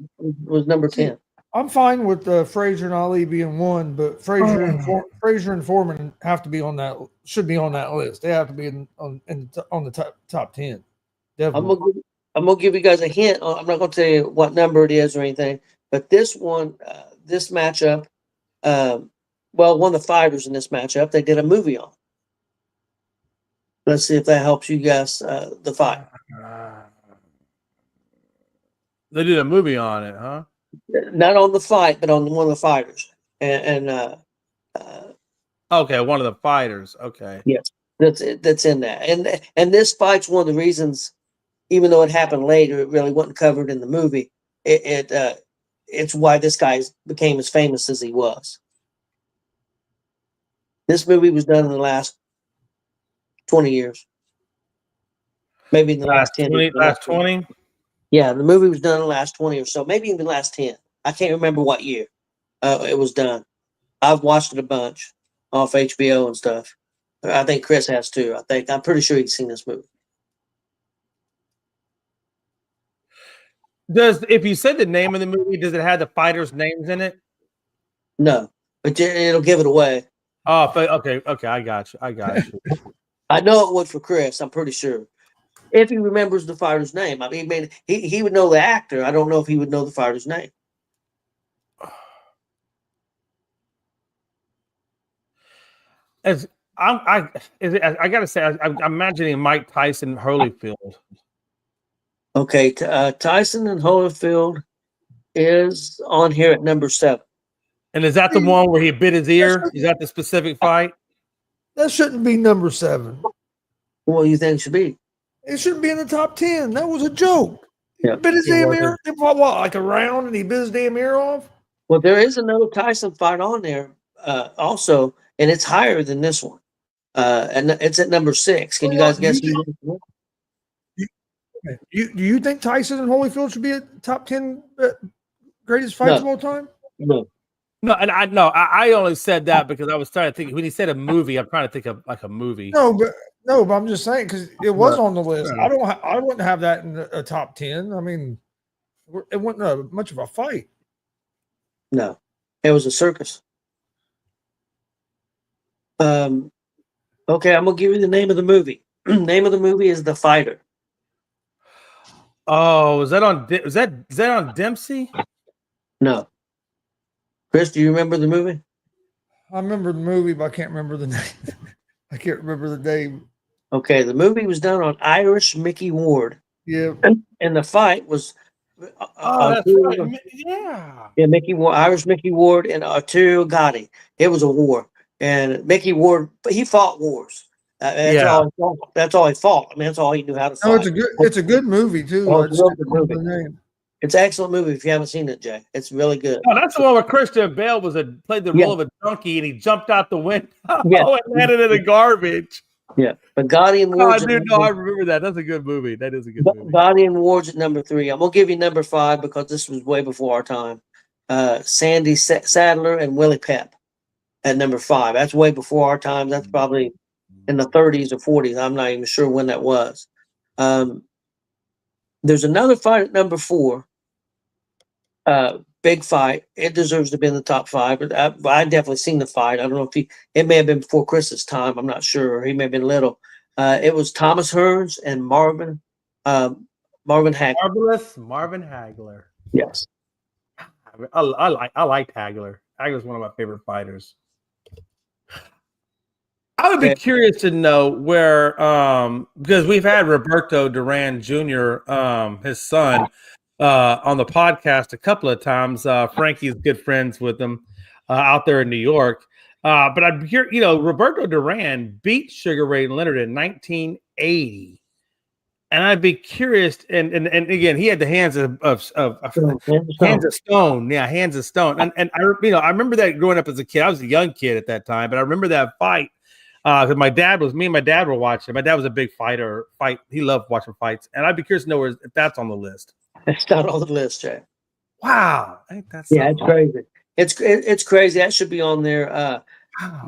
was number 10. I'm fine with Frazier and Ali being 1, but Frazier and Foreman have to be on that. Should be on that list. They have to be on the top 10. Definitely. I'm gonna give you guys a hint. I'm not gonna tell you what number it is or anything, but this one, this matchup, one of the fighters in this matchup, they did a movie on. Let's see if that helps you guess the fight. They did a movie on it, huh? Not on the fight, but on one of the fighters. Okay, one of the fighters. Okay. Yes, that's in that. And this fight's one of the reasons, even though it happened later, it really wasn't covered in the movie. It's why this guy became as famous as he was. This movie was done in the last 20 years. Maybe in the last 10 years. Last 20? Yeah, the movie was done in the last 20 or so, maybe even the last 10. I can't remember what year it was done. I've watched it a bunch off HBO and stuff. I think Chris has too. I'm pretty sure he's seen this movie. If you said the name of the movie, does it have the fighters' names in it? No, but it'll give it away. Oh, okay, I got you. I know it would for Chris. I'm pretty sure. If he remembers the fighter's name, I mean, he would know the actor. I don't know if he would know the fighter's name. I gotta say, I'm imagining Mike Tyson, Holyfield. Okay, Tyson and Holyfield is on here at number 7. And is that the one where he bit his ear? Is that the specific fight? That shouldn't be number 7. What do you think it should be? It shouldn't be in the top 10. That was a joke. He Yeah, bit his it damn wasn't. ear. They fought what, like a round, and he bit his damn ear off? Well, there is another Tyson fight on there also, and it's higher than this one. And it's at number 6. Can you guys guess? Do you think Tyson and Holyfield should be at top 10 greatest fights of all time? No. No, and I only said that because I was trying to think. When he said a movie, I'm trying to think of like a movie. No, but I'm just saying because it was on the list. I wouldn't have that in a top 10. I mean, it wasn't much of a fight. No, it was a circus. Okay, I'm gonna give you the name of the movie. Name of the movie is The Fighter. Oh, is that on Dempsey? No. Chris, do you remember the movie? I remember the movie, but I can't remember the name. I can't remember the name. Okay, the movie was done on Irish Mickey Ward. Yeah. And the fight was That's right. Yeah. Mickey Ward, Irish Mickey Ward, and Arturo Gatti. It was a war, and Mickey Ward, he fought wars. That's all he fought. I mean, that's all he knew how to fight. No, it's a good movie too. Oh, I just can't remember the name. It's an excellent movie if you haven't seen it, Jay. It's really good. Oh, that's the one where Christian Bale played the role of a donkey and he jumped out the window and landed in the garbage. Yeah, but Gotti and Ward's I remember that. That's a good movie. That is a good movie. Gotti and Ward's at number 3. I'm gonna give you number 5 because this was way before our time. Sandy Sadler and Willie Pep at number 5. That's way before our time. That's probably in the 30s or 40s. I'm not even sure when that was. There's another fight at number 4. Big fight. It deserves to be in the top 5. But I definitely seen the fight. I don't know if it may have been before Chris's time. I'm not sure. He may have been little. It was Thomas Hearns and Marvin Hagler. Marvin Hagler. Yes. I liked Hagler. Hagler's one of my favorite fighters. I would be curious to know where, because we've had Roberto Duran Jr., his son, on the podcast a couple of times. Frankie's good friends with him out there in New York. But I'd hear, Roberto Duran beat Sugar Ray Leonard in 1980. And I'd be curious, and again, he had the hands of stone. Yeah, hands of stone. And I remember that growing up as a kid. I was a young kid at that time, but I remember that fight. Because me and my dad were watching. My dad was a big fighter. He loved watching fights, and I'd be curious to know if that's on the list. It's not on the list, Jay. Wow, it's crazy. It's crazy. That should be on there.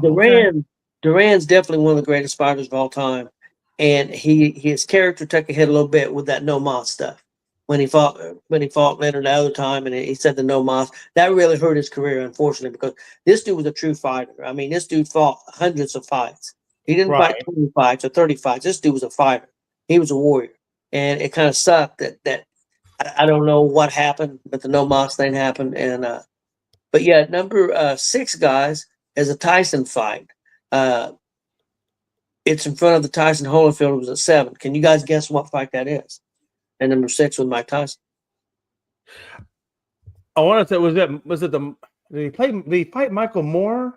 Duran's definitely one of the greatest fighters of all time, and his character took a hit a little bit with that no mas stuff when he fought Leonard the other time, and he said the no mas. That really hurt his career, unfortunately, because this dude was a true fighter. I mean, this dude fought hundreds of fights. He didn't fight 20 fights or 30 fights. This dude was a fighter. He was a warrior, and it kind of sucked that I don't know what happened, but the no mas thing happened. And but yeah, number 6, guys, is a Tyson fight. It's in front of the Tyson Holyfield. It was at 7. Can you guys guess what fight that is? And number 6 with Mike Tyson. I want to say, was it the did he fight Michael Moore?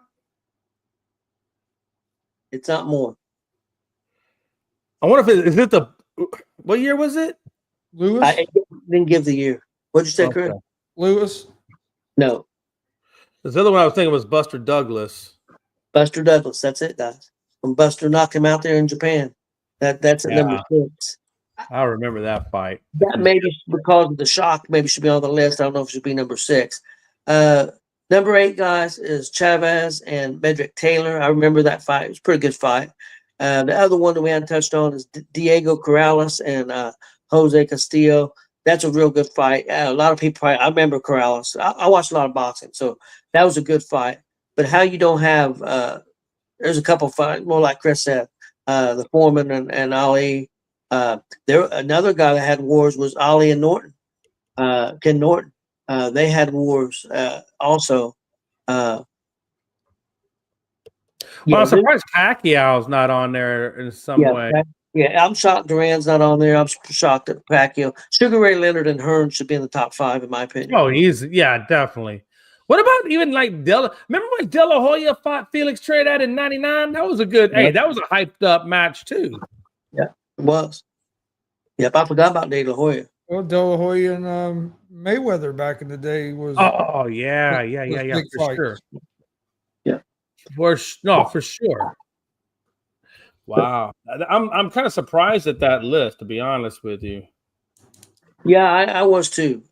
It's not more. I wonder if is it the what year was it? Lewis. I didn't give the year. What'd you say, Chris? Okay. Lewis. No. The other one I was thinking was Buster Douglas. Buster Douglas. That's it, guys. When Buster knocked him out there in Japan. That's at number 6. I remember that fight. That maybe because of the shock, maybe should be on the list. I don't know if it should be number 6. Number 8, guys, is Chavez and Medrick Taylor. I remember that fight. It was a pretty good fight. The other one that we hadn't touched on is Diego Corrales and Jose Castillo. That's a real good fight. A lot of people I remember Corrales. I watched a lot of boxing, so that was a good fight. But how you don't have there's a couple fights, more like Chris said, the Foreman and Ali. Another guy that had wars was Ali and Norton, Ken Norton. They had wars also. Well, I'm surprised Pacquiao's not on there in some way. I'm shocked Duran's not on there. I'm shocked that Pacquiao, Sugar Ray Leonard, and Hearn should be in the top 5 in my opinion. Oh, definitely. What about even like remember when De La Hoya fought Felix Trinidad in '99? That was a good. Hey, that was a hyped up match too. Yeah, it was. Yep, I forgot about De La Hoya. Well, De La Hoya and Mayweather back in the day was. Oh yeah, for sure. Yeah, for sure. Wow, I'm kind of surprised at that list, to be honest with you. Yeah, I was too.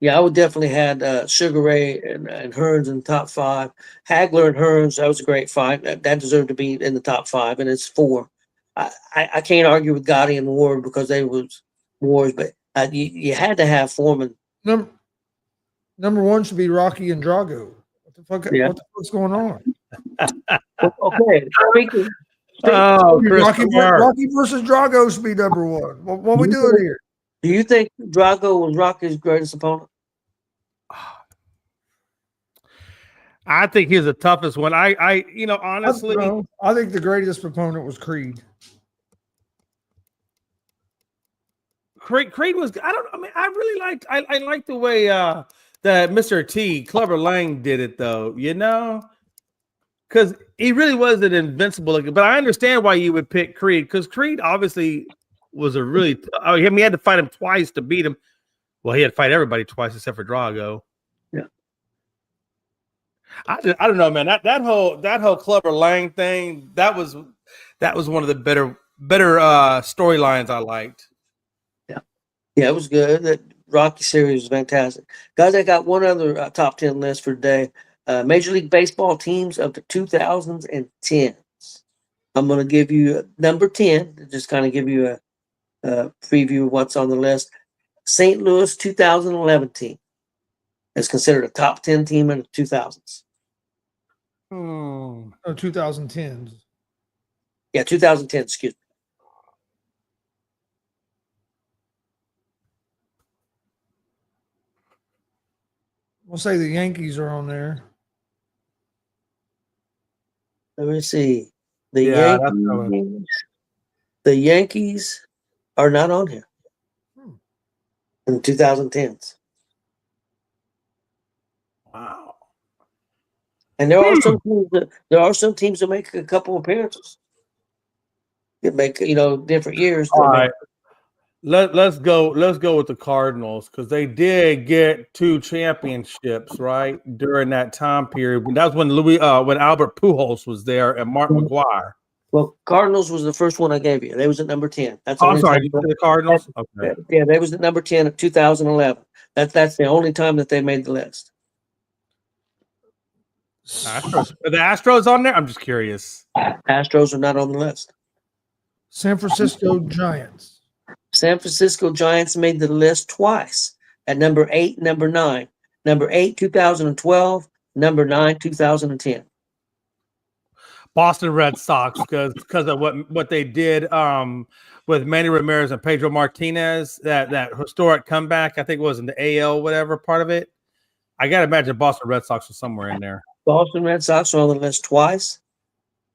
I would definitely had Sugar Ray and Hearns in the top 5. Hagler and Hearns, that was a great fight. That deserved to be in the top 5, and it's 4. I can't argue with Gotti and Ward because they was wars, but you had to have Foreman. Number 1 should be Rocky and Drago. What the fuck? Yeah. What the fuck's going on? Okay, speaking. Rocky versus Drago should be number 1. What we doing here? Do you think Drago was Rocky's greatest opponent? I think he's the toughest one. I honestly, I think the greatest opponent was Creed. Creed was. I really liked. I liked the way that Mr. T, Clubber Lang, did it though. Because he really wasn't invincible. But I understand why you would pick Creed, because Creed obviously was a really. He had to fight him twice to beat him. Well, he had to fight everybody twice except for Drago. Yeah. I don't know, man. That whole Clubber Lang thing, that was one of the better storylines I liked. Yeah, it was good. That Rocky series was fantastic. Guys, I got one other top 10 list for today. Major League Baseball teams of the 2010s. I'm going to give you number 10 to just kind of give you a preview of what's on the list. St. Louis 2011 team is considered a top 10 team in the 2000s. 2010s. Yeah, 2010, excuse me. We'll say the Yankees are on there. Let me see. The Yankees are not on here in the 2010s. Wow. And there are some teams that make a couple appearances. That make different years. All right. Let's go with the Cardinals, because they did get 2 championships right during that time period. That was when Albert Pujols was there and Mark McGwire. Well, Cardinals was the first one I gave you. They was at number 10. I'm sorry, the Cardinals. Okay. Yeah, they was at number 10 of 2011. That's the only time that they made the list. Astros. Are the Astros on there? I'm just curious. Astros are not on the list. San Francisco Giants. San Francisco Giants made the list twice at number 8, number 9. Number 8, 2012. Number 9, 2010. Boston Red Sox, because of what they did with Manny Ramirez and Pedro Martinez, that historic comeback. I think it was in the AL, whatever part of it. I gotta imagine Boston Red Sox was somewhere in there. Boston Red Sox are on the list twice.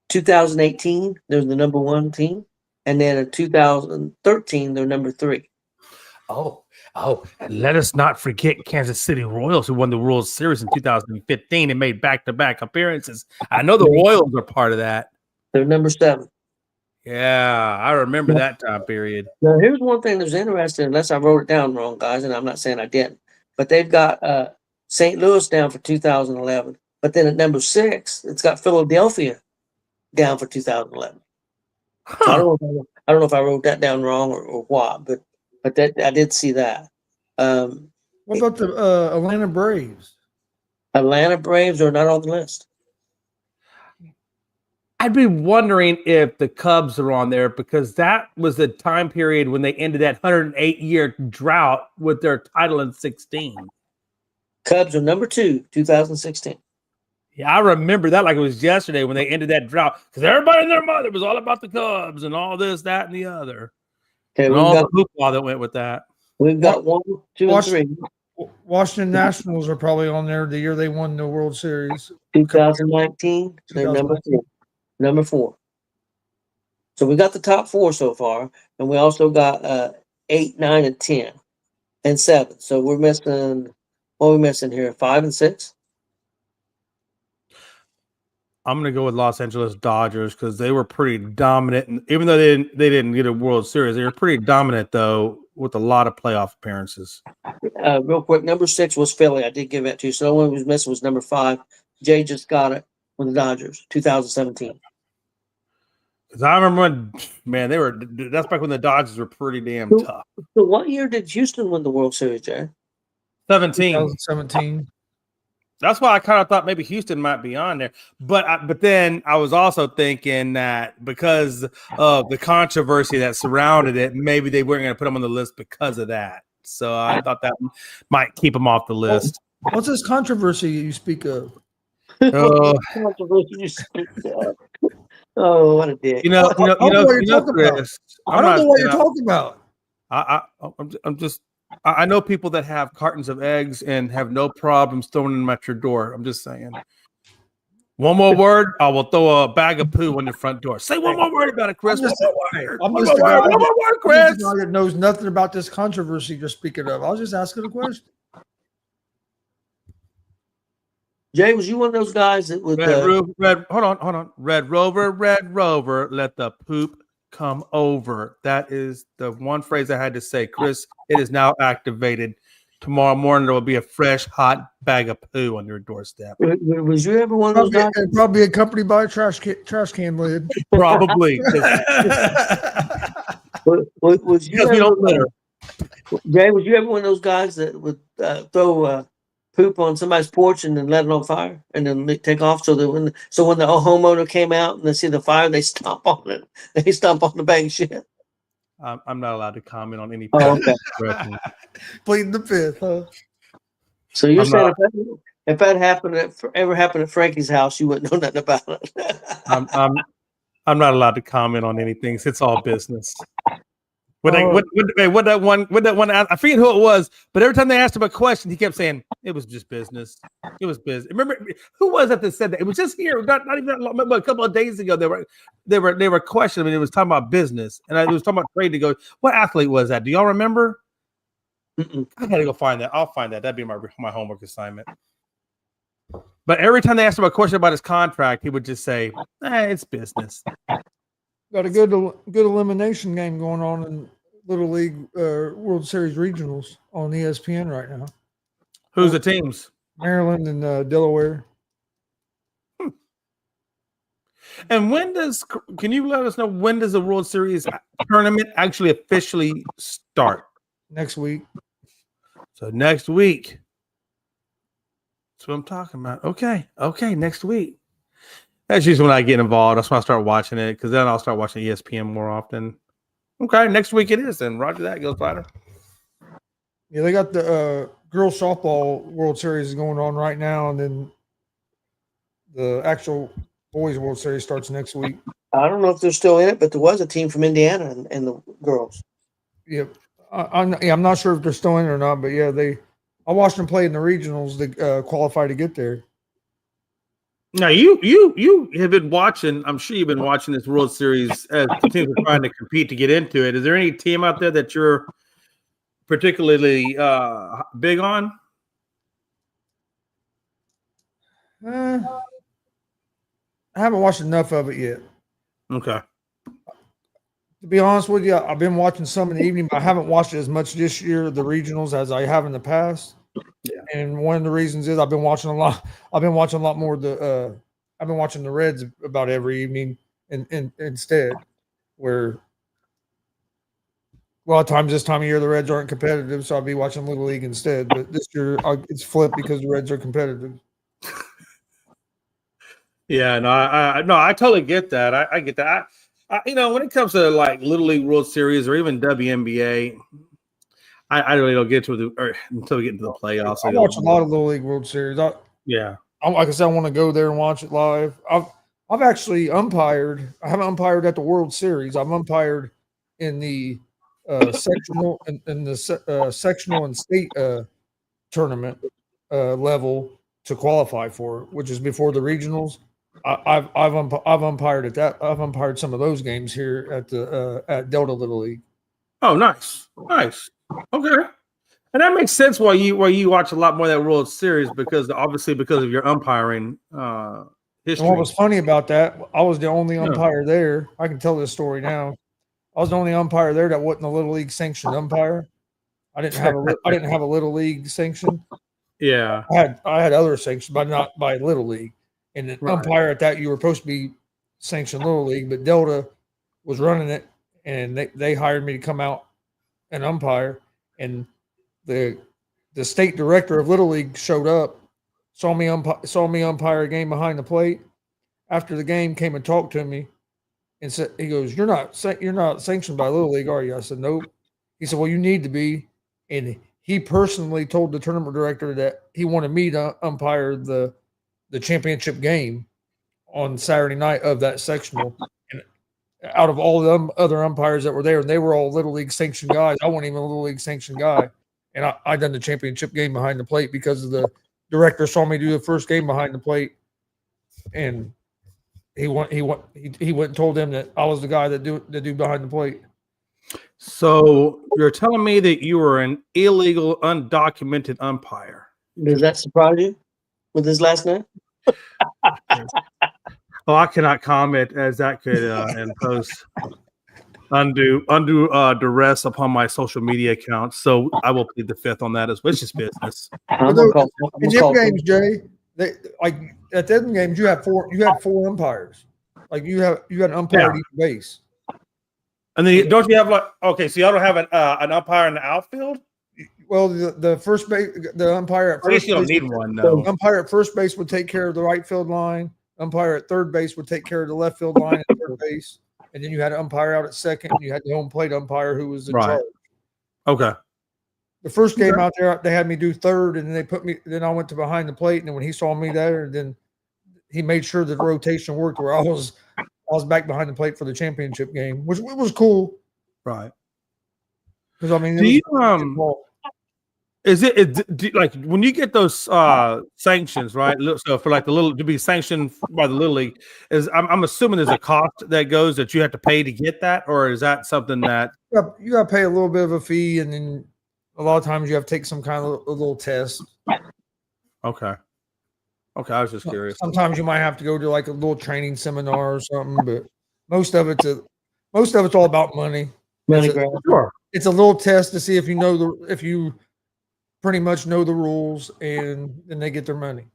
2018, they're the number 1 team. And then in 2013, they're number 3. Oh, and let us not forget Kansas City Royals, who won the World Series in 2015 and made back-to-back appearances. I know the Royals are part of that. They're number 7. Yeah, I remember that time period. Now, here's one thing that's interesting, unless I wrote it down wrong, guys, and I'm not saying I didn't. But they've got St. Louis down for 2011. But then at number 6, it's got Philadelphia down for 2011. So I don't know if I wrote that down wrong or what, but that I did see that. What about the Atlanta Braves? Atlanta Braves are not on the list. I'd be wondering if the Cubs are on there because that was the time period when they ended that 108-year drought with their title in 16. Cubs are number 2, 2016. Yeah, I remember that like it was yesterday when they ended that drought because everybody and their mother was all about the Cubs and all this, that, and the other. Okay, And all the hoopla that went with that. we've got 1, 2, and 3. Washington Nationals are probably on there the year they won the World Series. 2019, they're number 4. So we got the top 4 so far, and we also got 8, 9, and 10, and 7. So we're missing. What are we missing here? 5 and 6. I'm gonna go with Los Angeles Dodgers because they were pretty dominant, and even though they didn't get a World Series, they were pretty dominant though with a lot of playoff appearances. Real quick, number 6 was Philly. I did give that to you. So the one who was missing was number 5. Jay just got it with the Dodgers, 2017. Because I remember when, man, that's back when the Dodgers were pretty damn tough. So what year did Houston win the World Series, Jay? 17. 2017. That's why I kind of thought maybe Houston might be on there. But then I was also thinking that because of the controversy that surrounded it, maybe they weren't going to put them on the list because of that. So I thought that might keep them off the list. What's this controversy you speak of? Oh, Oh, what a dick. you know, what you're talking about. Chris. I don't know what you're talking about. I know people that have cartons of eggs and have no problems throwing them at your door. I'm just saying. One more word, I will throw a bag of poo on your front door. Say one more word about it, Chris. I'm One just more a word, guy Chris. that knows nothing about this controversy you're speaking of. I was just asking a question. Jay, was you one of those guys that would Hold on. Red Rover, let the poop come over. That is the one phrase I had to say. Chris, it is now activated. Tomorrow morning, there will be a fresh, hot bag of poo on your doorstep. was you ever one of those guys? Probably accompanied by a trash can lid. Probably. Was you Because we don't ever, litter. Jay, was you ever one of those guys that would throw poop on somebody's porch and then let it on fire and then take off so that when the homeowner came out and they see the fire, they stomp on it. They stomp on the bag of shit. I'm not allowed to comment on any. Oh, okay. Pleading the fifth, huh? So you're saying if that ever happened at Frankie's house, you wouldn't know nothing about it. I'm not allowed to comment on anything. It's all business. What that one? I forget who it was, but every time they asked him a question, he kept saying it was just business. It was business. Remember who was that said that? It was just here, not even that long, but a couple of days ago. They were questioning. It was talking about business, and I was talking about trade. To go, what athlete was that? Do y'all remember? Mm-mm. I gotta go find that. I'll find that. That'd be my homework assignment. But every time they asked him a question about his contract, he would just say, "It's business." Got a good elimination game going on in Little League World Series regionals on ESPN right now. Who's the teams? Maryland and Delaware. And can you let us know when does the World Series tournament actually officially start? Next week. So next week. That's what I'm talking about. Okay, next week. That's usually when I get involved. That's when I start watching it, because then I'll start watching ESPN more often. Okay, next week it is then. Roger that, Ghost Rider. Yeah, they got the girls softball World Series going on right now, and then the actual boys World Series starts next week. I don't know if they're still in it, but there was a team from Indiana in the girls. Yep. I'm not sure if they're still in it or not, but yeah, I watched them play in the regionals to qualify to get there. Now you have been watching. I'm sure you've been watching this World Series as teams are trying to compete to get into it. Is there any team out there that you're particularly big on? I haven't watched enough of it yet. Okay. To be honest with you, I've been watching some in the evening, but I haven't watched it as much this year, the regionals, as I have in the past. Yeah. And one of the reasons is I've been watching a lot more of the I've been watching the Reds about every evening instead, where a lot of times this time of year the Reds aren't competitive, so I'll be watching Little League instead. But this year it's flipped because the Reds are competitive. Yeah, no, I totally get that. I get that. When it comes to like Little League World Series or even WNBA, I really don't get to until we get into the playoffs. I watch a lot of Little League World Series. Like I said, I want to go there and watch it live. I've actually umpired. I haven't umpired at the World Series. I've umpired in the sectional sectional and state tournament level to qualify for it, which is before the regionals. I've umpired at that. I've umpired some of those games here at Delta Little League. Oh, nice. Okay, and that makes sense why you watch a lot more of that World Series because of your umpiring history. And what was funny about that, I was the only umpire there. I can tell this story now. I was the only umpire there that wasn't a Little League sanctioned umpire. I didn't have a Little League sanction. Yeah, I had other sanctions, but not by Little League. And the umpire at that, you were supposed to be sanctioned Little League, but Delta was running it, and they hired me to come out and umpire. And the state director of Little League showed up, saw me umpire a game behind the plate. After the game, came and talked to me, and said, he goes, "You're not sanctioned by Little League, are you?" I said, "Nope." He said, "Well, you need to be." And he personally told the tournament director that he wanted me to umpire the championship game on Saturday night of that sectional. And out of all the other umpires that were there, and they were all Little League sanctioned guys, I wasn't even a Little League sanctioned guy. And I done the championship game behind the plate because of the director saw me do the first game behind the plate. And he went and told them that I was the guy that do behind the plate. So you're telling me that you were an illegal, undocumented umpire? Does that surprise you with this last night? Well, I cannot comment as that could impose undue duress upon my social media accounts. So I will plead the fifth on that as well. It's just business. In them games, Jay, at them games you had four umpires. Like you had an umpire at each base. And then don't you have so y'all don't have an umpire in the outfield? Well, the first base, the umpire at first I guess you don't base, need one, though. The umpire at first base would take care of the right field line. Umpire at third base would take care of the left field line at third base, and then you had an umpire out at second, and you had the home plate umpire who was in charge. Okay. The first game out there, they had me do third, and then they put me. Then I went to behind the plate, and then when he saw me there, then he made sure that the rotation worked. Where I was back behind the plate for the championship game, which was cool. Right. Because I mean, do you is it like when you get those sanctions, right? So for like to be sanctioned by the Little League, I'm assuming there's a cost that goes that you have to pay to get that, or is that something that you got to pay a little bit of a fee, and then a lot of times you have to take some kind of a little test. Okay, I was just curious. Sometimes you might have to go to like a little training seminar or something, but most of it's all about money. Sure. It's a little test to see if you pretty much know the rules, and then they get their money.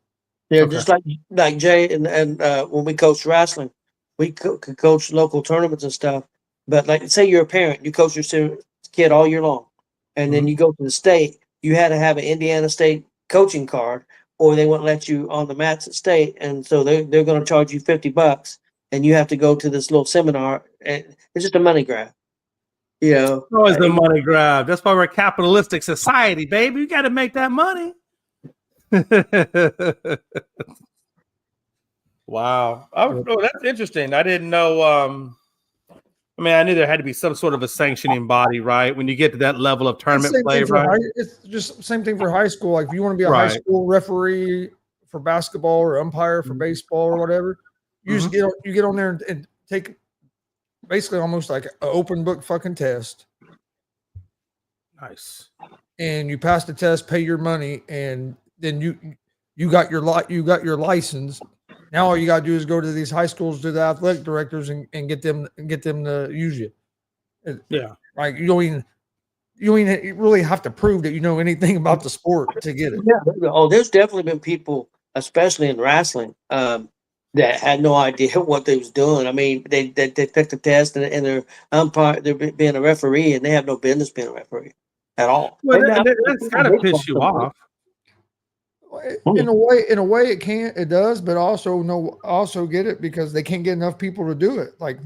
Yeah, just like Jay and when we coach wrestling, we could coach local tournaments and stuff. But like, say you're a parent, you coach your kid all year long, and then you go to the state. You had to have an Indiana State coaching card, or they won't let you on the mats at state, and so they're going to charge you $50, and you have to go to this little seminar. And it's just a money grab. It's always the money grab. That's why we're a capitalistic society, baby. You got to make that money. Wow. That's interesting. I didn't know. I knew there had to be some sort of a sanctioning body, right? When you get to that level of tournament play, right? It's just same thing for high school. Like if you want to be a high school referee for basketball or umpire for baseball or whatever, you just get on there and take basically almost like an open book fucking test. Nice. And you pass the test, pay your money, and then you got your license. Now all you gotta do is go to these high schools, to the athletic directors, and get them to use you. Yeah. Like you don't even really have to prove that you know anything about the sport to get it. Yeah. Oh, there's definitely been people, especially in wrestling, that had no idea what they was doing. I mean, they took the test and they're umpire, they're being a referee, and they have no business being a referee at all. Well, that's kind of piss you off. In a way, it does, but also get it because they can't get enough people to do it. Like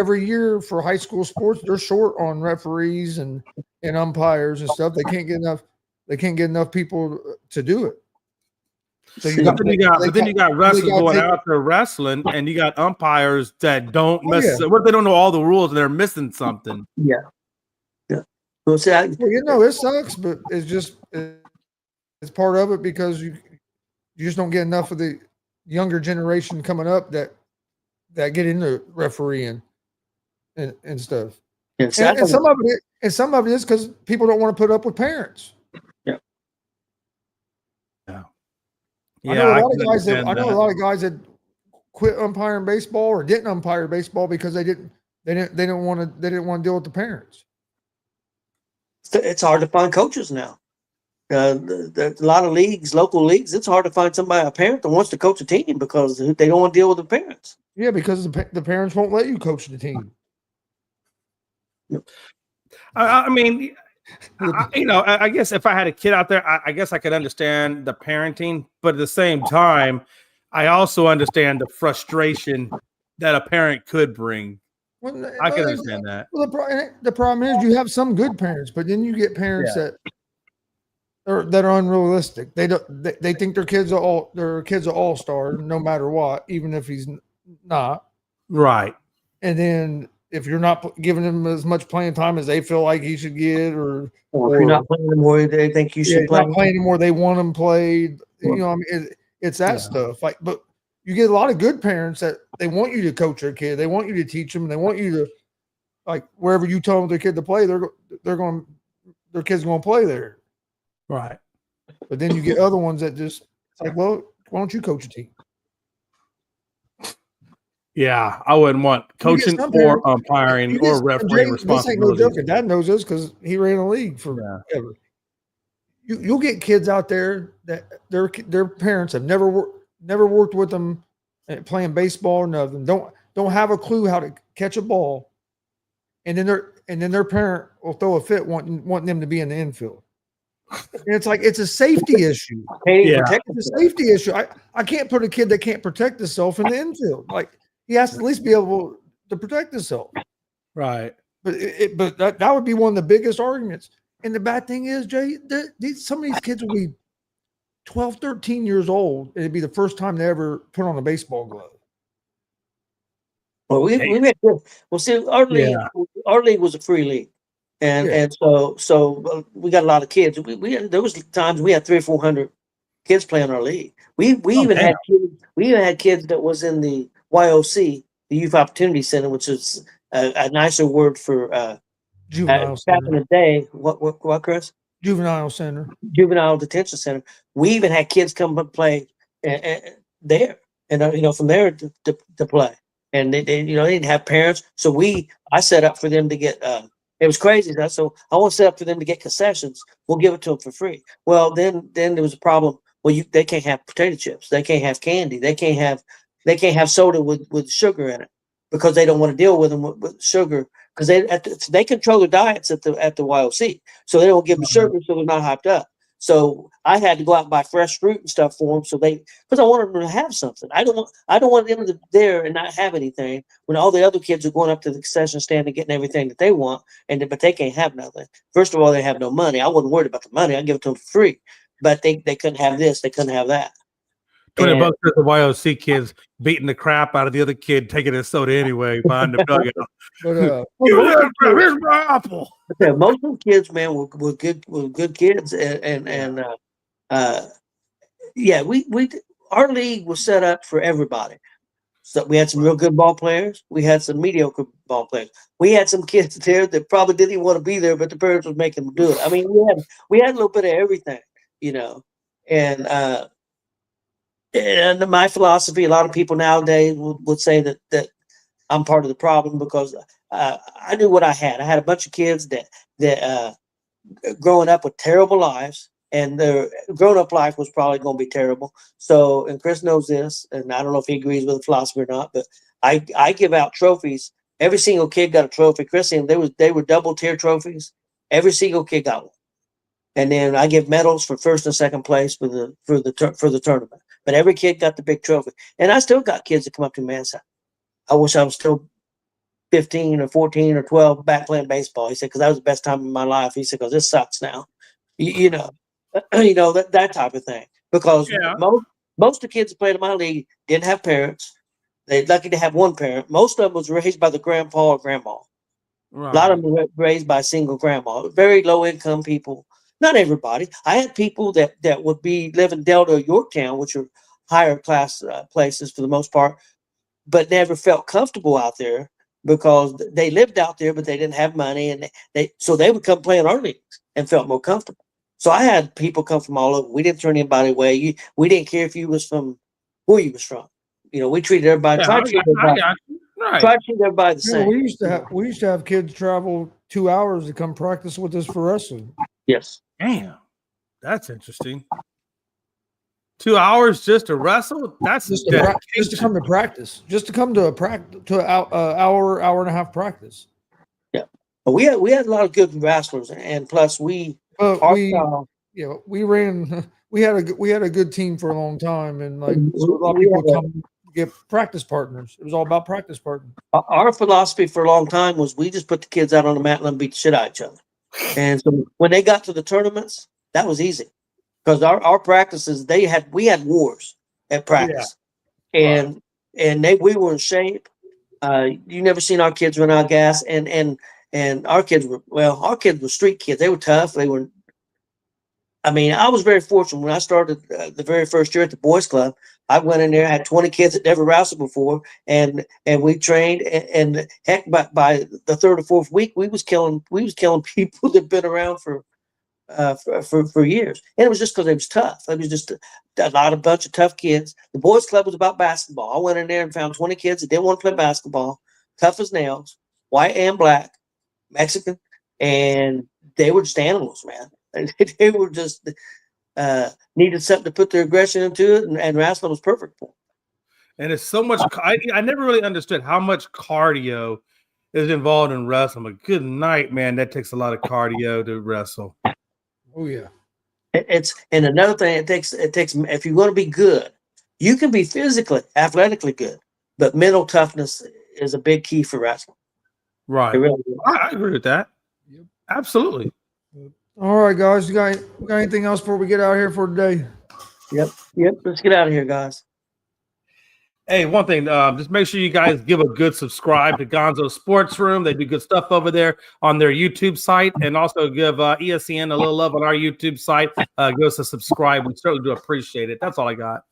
every year for high school sports, they're short on referees and umpires and stuff. They can't get enough people to do it. So you got wrestlers going out there wrestling, and you got umpires that don't what they don't know all the rules and they're missing something. Yeah. Well, see, it sucks, but it's part of it because you just don't get enough of the younger generation coming up that get into refereeing and stuff. And some of it is because people don't want to put up with parents. Yeah, I know a lot of guys that quit umpiring baseball or didn't umpire baseball because they didn't want to deal with the parents. It's hard to find coaches now. There's a lot of leagues, local leagues. It's hard to find a parent that wants to coach a team because they don't want to deal with the parents. Yeah, because the parents won't let you coach the team. I mean, I guess if I had a kid out there, I guess I could understand the parenting, but at the same time, I also understand the frustration that a parent could bring. I can understand that. Well, the problem is you have some good parents, but then you get parents that are unrealistic. They think their kids are all-star no matter what, even if he's not. Right. And then if you're not giving him as much playing time as they feel like he should get, or if you're not playing anymore, they think you should play. Not playing anymore, they want him played. I mean, it's that stuff. Like, but you get a lot of good parents that they want you to coach their kid, they want you to teach them, they want you to, like, wherever you tell them their kid to play, their kid's going to play there. Right. But then you get other ones that just like, well, why don't you coach a team? Yeah, I wouldn't want coaching or umpiring or refereeing responsibility. This ain't no joke. And Dad knows this because he ran a league forever. You'll get kids out there that their parents have never worked with them playing baseball or nothing. Don't have a clue how to catch a ball, and then their parent will throw a fit wanting them to be in the infield. And it's like it's a safety issue. It's a safety issue. I can't put a kid that can't protect himself in the infield. Like, he has to at least be able to protect himself. Right. But that would be one of the biggest arguments. And the bad thing is, Jay, some of these kids will be 12, 13 years old, and it'd be the first time they ever put on a baseball glove. Well, our league was a free league. And so we got a lot of kids. There was times we had 300 or 400 kids playing our league. We even had kids that was in the YOC, the Youth Opportunity Center, which is a nicer word for juvenile back in the day. What, Chris? Juvenile center, juvenile detention center. We even had kids come and play there, and from there to play. And they didn't have parents, so I set up for them to get. It was crazy. So I want to set up for them to get concessions. We'll give it to them for free. Well, then there was a problem. Well, they can't have potato chips. They can't have candy. They can't have soda with sugar in it because they don't want to deal with them with sugar because they control their diets at the YOC. So they don't give them sugar, so they're not hyped up. So I had to go out and buy fresh fruit and stuff for them, because I wanted them to have something. I don't want them to there and not have anything when all the other kids are going up to the concession stand and getting everything that they want, but they can't have nothing. First of all, they have no money. I wasn't worried about the money. I give it to them for free, but they couldn't have this. They couldn't have that. $20 for the YOC kids beating the crap out of the other kid taking his soda anyway behind the dugout. Here's my apple. Yeah, most of the kids, man, were good kids, and our league was set up for everybody. So we had some real good ball players. We had some mediocre ball players. We had some kids there that probably didn't even want to be there, but the parents was making them do it. I mean, we had a little bit of everything, you know. And my philosophy, a lot of people nowadays would say that I'm part of the problem because I knew what I had. I had a bunch of kids that growing up with terrible lives, and their grown-up life was probably going to be terrible. So, and Chris knows this, and I don't know if he agrees with the philosophy or not, but I give out trophies. Every single kid got a trophy. Chris and they were double tier trophies. Every single kid got one, and then I give medals for first and second place for the tournament. But every kid got the big trophy, and I still got kids that come up to me and say, "I wish I was still 15 or 14 or 12 back playing baseball." He said, "Because that was the best time of my life." He said, "Because this sucks now." You know, that type of thing. Because most of the kids that played in my league didn't have parents. They're lucky to have one parent. Most of them was raised by the grandpa or grandma. Right. A lot of them were raised by single grandma. Very low income people. Not everybody. I had people that would be live in Delta or Yorktown, which are higher class places for the most part, but never felt comfortable out there because they lived out there, but they didn't have money, and so they would come play in our leagues and felt more comfortable. So I had people come from all over. We didn't turn anybody away. We didn't care if you was from who you was from. You know, we treated everybody. Tried to treat everybody the Yeah, same. we used to have kids travel 2 hours to come practice with us for wrestling. Yes. Damn, that's interesting. 2 hours just to wrestle? That's Just to come to practice. Just to come to an hour and a half practice. Yeah. But we had a lot of good wrestlers, and plus we we had a good team for a long time, and like so a lot of people would come get practice partners. It was all about practice partners. Our philosophy for a long time was we just put the kids out on the mat and let them beat the shit out of each other. And so when they got to the tournaments, that was easy because our practices we had wars at practice, and we were in shape. You never seen our kids run out of gas, and our kids were street kids. They were tough. I was very fortunate when I started the very first year at the boys club. I went in there, had 20 kids that never wrestled before, and we trained. And heck, by the third or fourth week, we was killing people that'd been around for years. And it was just because they was tough. It was just a bunch of tough kids. The boys club was about basketball. I went in there and found 20 kids that didn't want to play basketball, tough as nails, white and black, Mexican, and they were just animals, man. They were just needed something to put their aggression into it, and wrestling was perfect for them. And it's so much. I never really understood how much cardio is involved in wrestling. But good night, man. That takes a lot of cardio to wrestle. Oh yeah. And another thing, it takes if you want to be good, you can be physically, athletically good, but mental toughness is a big key for wrestling. Right. Really I agree with that. Yep. Absolutely. All right, guys. You got anything else before we get out of here for today? Yep. Let's get out of here, guys. Hey, one thing, just make sure you guys give a good subscribe to Gonzo Sports Room. They do good stuff over there on their YouTube site, and also give ESCN a little love on our YouTube site. Give us a subscribe. We certainly do appreciate it. That's all I got.